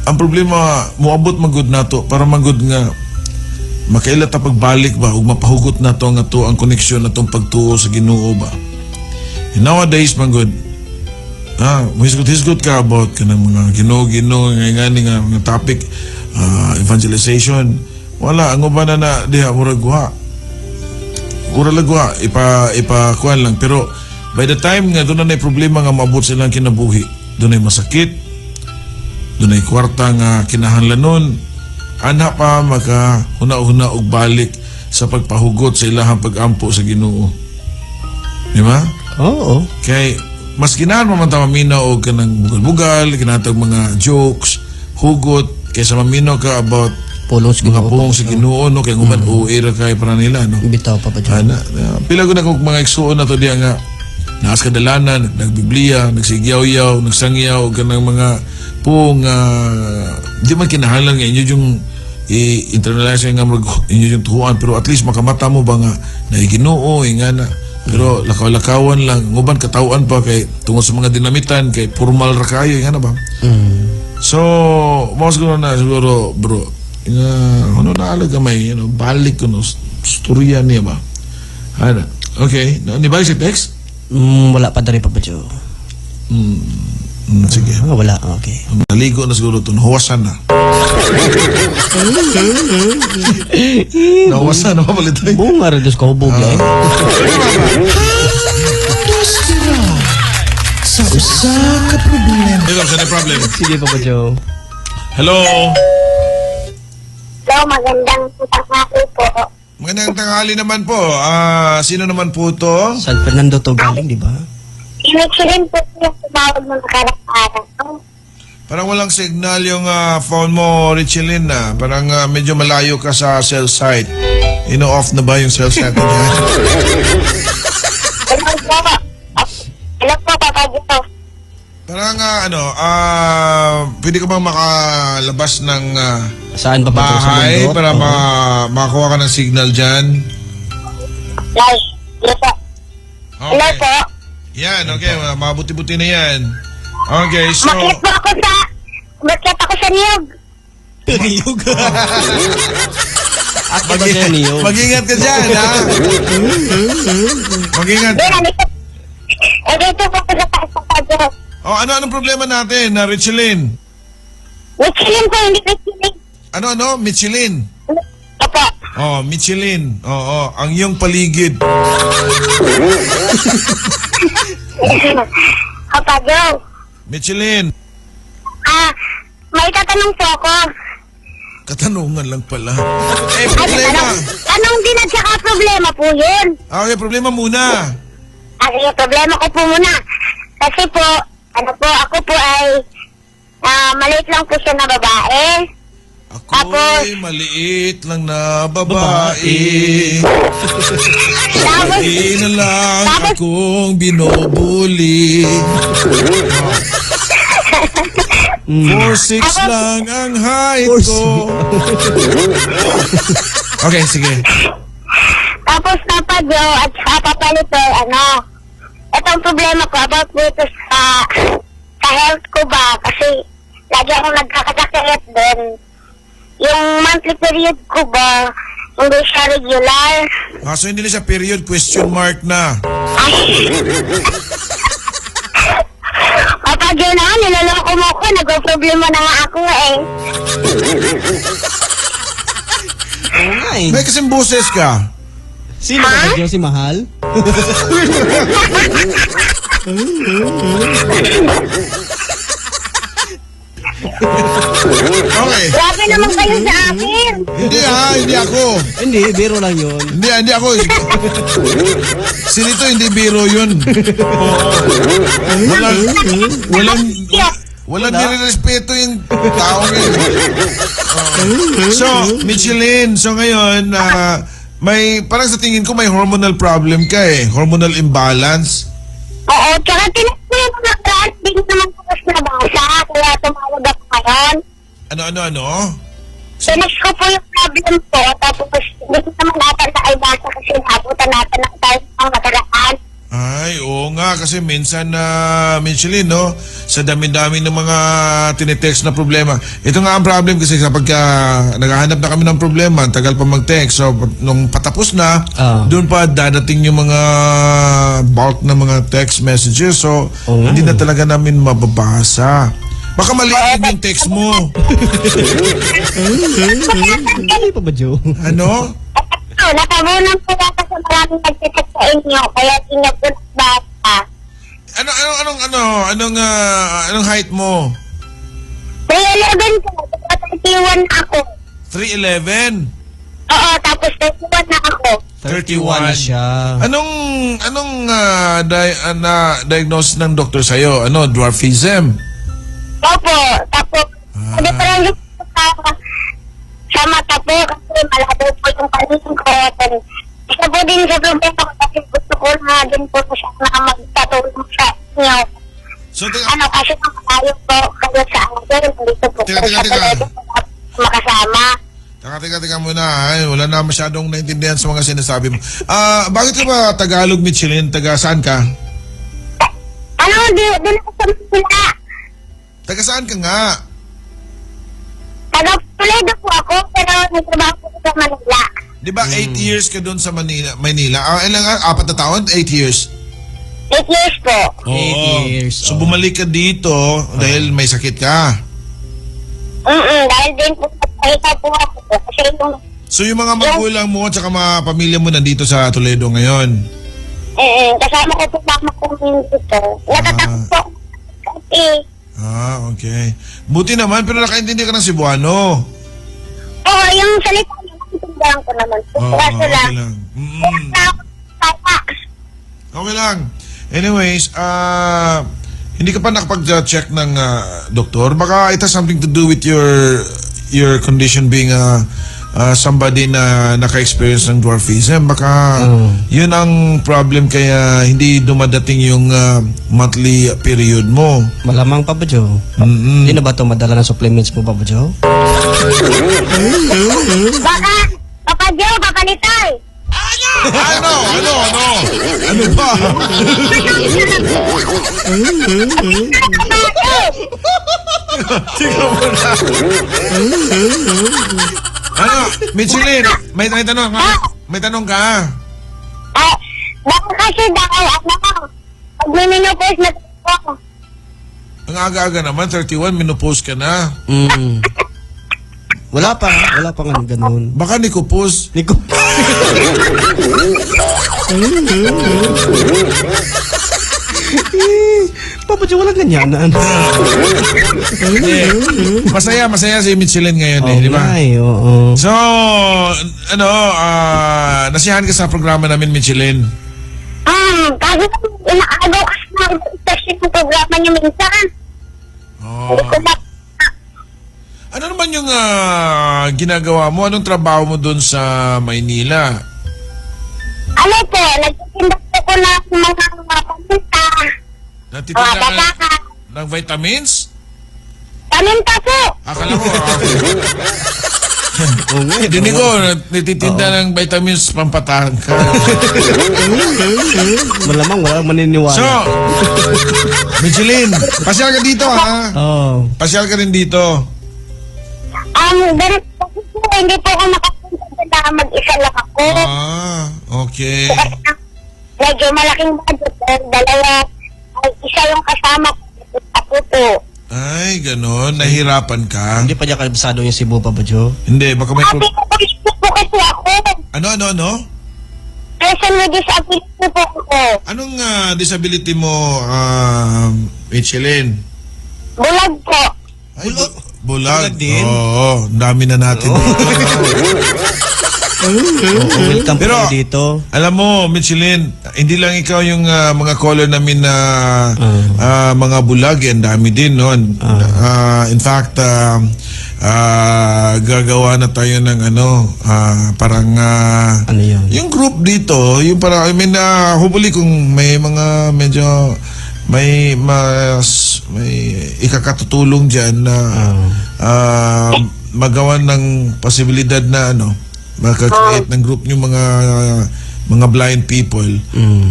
ang problema, muabot magud na to, para magud nga, makaila ta pagbalik ba ug mapahugot na to nga to ang koneksyon na tong pagtuo sa Ginoo ba. And nowadays man good, hisgot ka about kanang mga Ginoo nga mga topic, evangelization. Wala ang uban na diha murag guha. Ura lagwa ipa kuan lang, pero by the time nga doon na problema nga maabot silang kinabuhi, doon ay masakit, doon ay kwarta nga kinahanglanon, ana pa maka huna-huna og balik sa pagpahugot sa ilahang pag-ampo sa Ginoo. Di ba? Oo. Kay mas ginahan man ta maminaw og kanang bugal-bugal, kinatag mga jokes, hugot kaysa maminaw ka about Pulos mga pong sa Ginoo no kay guman uira kay para nila no. Bitaw Papa Joe. Pila ko na kung mga igsuon na to diya nga naas kadalanan, nagbiblia, nagsigyaw-yaw, nagsangyaw kanang mga pong di man kinahanglan nga inyo yung i-internalize nga inyo yung tuhuan, pero at least makamata mo ba nga na Ginoo nga na. Pero lakaw-lakawan lang, nguban katawaan pa kay tungod sa mga dinamitan kay formal ra kayo nga na ba. So mo siguro bro ano na alaga may balik ko no storya niya ba. Ano? Okay, nibalik si text? Wala pa dari Papa Joe. Sige. Wala, okay. Naligo na siguro ito. Nahuwasan na. Nahuwasan na mapalit tayo. Bunga rin dos ko bugla eh. Sa usa ka problema. Ito, saan yung problem? Sige Papa Joe. Hello? Hello, magandang tanghali po. Magandang tanghali naman po. Sino naman po to? San Fernando to galing, di ba? Inichirin po yung tumawag mo nakarang-araw. Parang walang signal yung phone mo, Richelyn na. Parang medyo malayo ka sa cell site. Ino-off na ba yung cell site niya? Hello po. Hello po, Papa Joe. Parang pwede ka bang makalabas ng Saan Papa Joe? bahay para makakuha ka ng signal dyan? Yes po. Hello Okay. po. Yan, okay. Mabuti-buti na yan. Okay, so... Bakit ako sa niyog? Niyog? Ako ba siya niyog? Mag-ingat ka dyan, ha? Mag-ingat. Dito po ko sa taas, Papa Joe. Anong problema natin, Richelyn? Michelin po, hindi Michelin. Ano? Michelin? Opo. Michelin. Oo, ang iyong paligid. Papa Joe. Michelin. May tatanong po ako. Katanungan lang pala. Problema. Tanong din at saka problema po yun. Okay, problema muna. Sige, problema ko po muna. Kasi po, ako po ay maliit lang po siya na babae. Ako'y maliit lang na babae. Hindi na lang akong binubuli. 4'6" lang ang height ko. Okay, sige. Tapos Papa Joe at saka Papa Lito, itong problema ko about dito sa health ko ba, kasi lagi akong nagkakasakit din. Yung monthly period ko ba, hindi siya regular. So hindi na siya period, question mark na. Papa Joe na, niloloko mo ko, nag-problema na nga ako eh. Oo nga eh. May kasing boses ka. Sino Papa Joe? Si Mahal? Okay. Grabe naman kayo sa akin. Hindi ako. Hindi, biro lang yun. Hindi ako. Si Lito, hindi biro yun. Walang nire-respeto yung tao ngayon. So, Michelin, so ngayon, may, parang sa tingin ko may hormonal problem ka eh. Hormonal imbalance. Oo, tsaka tinagpuyo ko na kahit di ko naman ko mas nabasa, kaya tumawag ako ngayon. Ano? Tinext ko po yung problem ko, tapos hindi ko naman natin na ay basa kasi nabutan natin ng tayo ng matalaan. Ay, oo nga, kasi minsan na Michelin, no? Sa dami-dami ng mga tinetext na problema. Ito nga ang problem kasi kapag naghahanap na kami ng problema, ang tagal pa mag-text. So, nung patapos na, doon pa dadating yung mga bulk na mga text messages. So, hindi na talaga namin mababasa. Baka maliit yung text mo. Hindi pa ba, Joe? Ano? Natabunan po yata sa maraming nagtitext sa inyo, kaya hindi po nagbasa. Anong height mo? 3'11 po, 31 ako. 3'11? Oo, tapos 31 na ako. 31 na siya. Anong diagnosis ng doktor sa'yo? Ano, dwarfism? Opo, tapos, hindi pa rin sa mata po, kasi malabo po yung kanin ko. Isa po din sa problema ko, kasi gusto ko na din po siya na magtatulong sa inyo. So, Kasi makalayo po kayo sa akin, dito po Teka. sa talaga makasama. Teka muna, ay, wala na masyadong naintindihan sa mga sinasabi mo. Bakit ka ba Tagalog, Michelin? Taga saan ka? Di ako sa Manila. Taga saan ka nga? Taga Toledo po ako, pero nagtrabaho po sa Manila. Di ba 8 years ka doon sa Manila? Ilang 4 na taon? 8 years? 8 years po. 8 years. So bumalik ka dito dahil may sakit ka. Dahil din po sa po ako. Kasi So yung mga magulang mo at saka mga pamilya mo nandito sa Toledo ngayon? kasama ko po mama ko dito. Natatakot po ako. Kasi, Okay. Buti naman, pero nakaintindi ka ng Cebuano. yung salita niya, naintindihan ko naman po. Kaso Okay lang, lang. tama. Okay lang. Anyways, hindi ka pa nakapag-check ng doktor? Baka it has something to do with your condition being somebody na naka-experience ng dwarfism. Baka yun ang problem kaya hindi dumadating yung monthly period mo. Malamang, Papa Joe. Hindi na ba ito madala ng supplements mo, Papa Joe? Baka, Papa Joe, Papa Litay. Ano ba? Tingnan mo na. Michelin, may tanong ka? May tanong ka? Baka kasi dahil, pag may minupos na po. Ang aga-aga naman, 31, minupose ka na. Wala pa nga ganun. Baka nikupos. Papa Joe, walang ganyan. Masaya si Michelin ngayon di ba? Oo. So, nasiyahan ka sa programa namin, Michelin. Kasi inaagaw kasi na station ng programa niyo minsan. Hindi ko Ano naman yung ginagawa mo? Anong trabaho mo doon sa Maynila? Nagtitinda po ko ng mga paminta. Natitinda ka ng vitamins? Paminta po. Akala ko. Dinig ko, natitinda ng vitamins pampatahan ka. Malamang walang maniniwala. So, Michelin, pasyal ka dito ha? Pasyal ka rin dito. Ganit po, hindi po ako makapunta na mag-isa lang ako. Okay. Medyo malaking budget. Dalawa, isa yung kasama ko. Ako po. Ay, ganon. Nahirapan ka? Hindi pa niya kalbasado yung Cebu, Papa Joe? Hindi, baka may... Sabi ko po kasi ako. Ano? Person with disability po ako. Anong disability mo, Michelin? Bulag po. Ay, bulag din? Oo, ang dami na natin dito. Welcome Pero, po dito. alam mo, Michelin, hindi lang ikaw yung mga caller namin na mga bulag. Ang dami din, no? In fact, gagawa na tayo ng parang Ano yun? yung group dito, yung parang, hopefully kung may mga medyo may ikakatutulong dyan na magawa ng posibilidad na magka-create ng group yung mga mga blind people.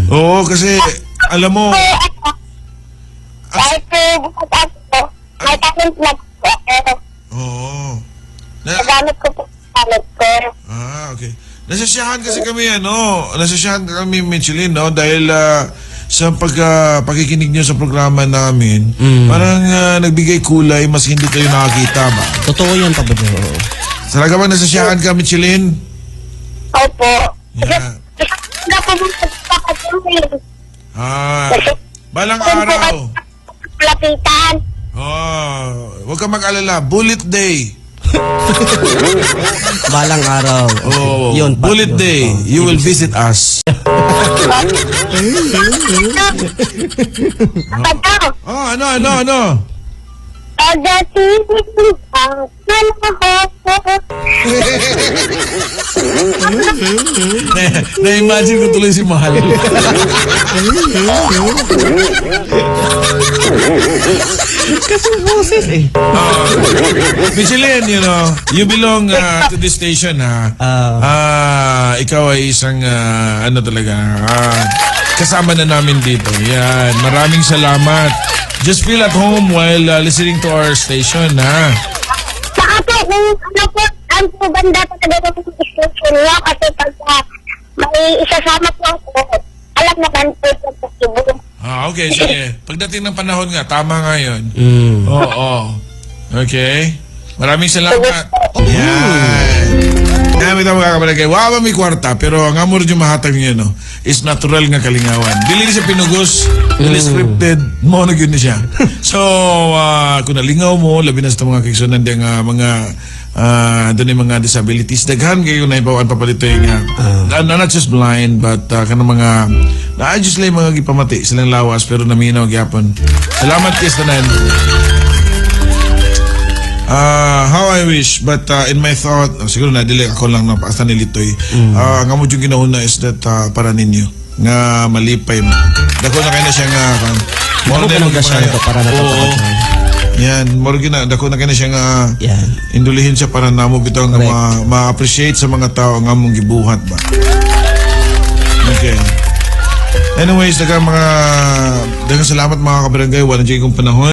Oo, kasi alam mo, Kahit bukas ako, may talent lang po. Pero oo. nagamit ko po sa talent ko. Okay. Nasasyahan kasi kami, nasasyahan kami, Michelin, no? Dahil sa pakikinig nyo sa programa namin, parang nagbigay kulay, mas hindi kayo nakakita ba? Totoo yan, Papa Joe. Talaga ba nasasyahan ka, Michelin? Opo. Yeah. Kasi na po mga kapatid. Balang araw. Lapitan. Huwag ka mag-alala. Bullet Day. Balang araw. Yun, Bullet Day. You will visit us. Ano? Pagdating ang Na-imagine ko tuloy si Mahal. Kasi boses eh. Michelin, you belong to this station, ha? Ikaw ay isang, kasama na namin dito. Yan. Maraming salamat. Just feel at home while listening to our station, ha? Saka po, ang banda talaga ng station niyo kasi pagka may isasama po ako, alam naman po sa Cebu. Okay, sige. Pagdating ng panahon nga, tama nga yun. Oo. Okay. Maraming salamat. Yan. Namin ito mga kabalagay. Wawa may kwarta, pero ang amor yung mahatag niyo, is natural nga kalingawan. Dili siya pinugos, dili scripted, mo na yun siya. So, kung nalingaw mo, labi na sa mga kiksunan din mga doon yung mga disabilities. Daghan kayo na ipawan papalito yung not just blind, but kanang mga just lang mga gipamati silang lawas, pero naminaw gyapon. Salamat kay tanan. How I wish, but in my thought, siguro na-delay ako lang na paasta ni Litoy. Ang amod yung ginauna is that para ninyo, nga malipay mo. Dako na kayo na siya nga, Dako ka nang gasya na to para na yan, dako na kayo na siya nga, indulihin siya para namo bitaw nga ma-appreciate sa mga tao nga mong gibuhat ba. Okay. Anyways, dagang salamat mga kabarangay, wala dyan kong panahon.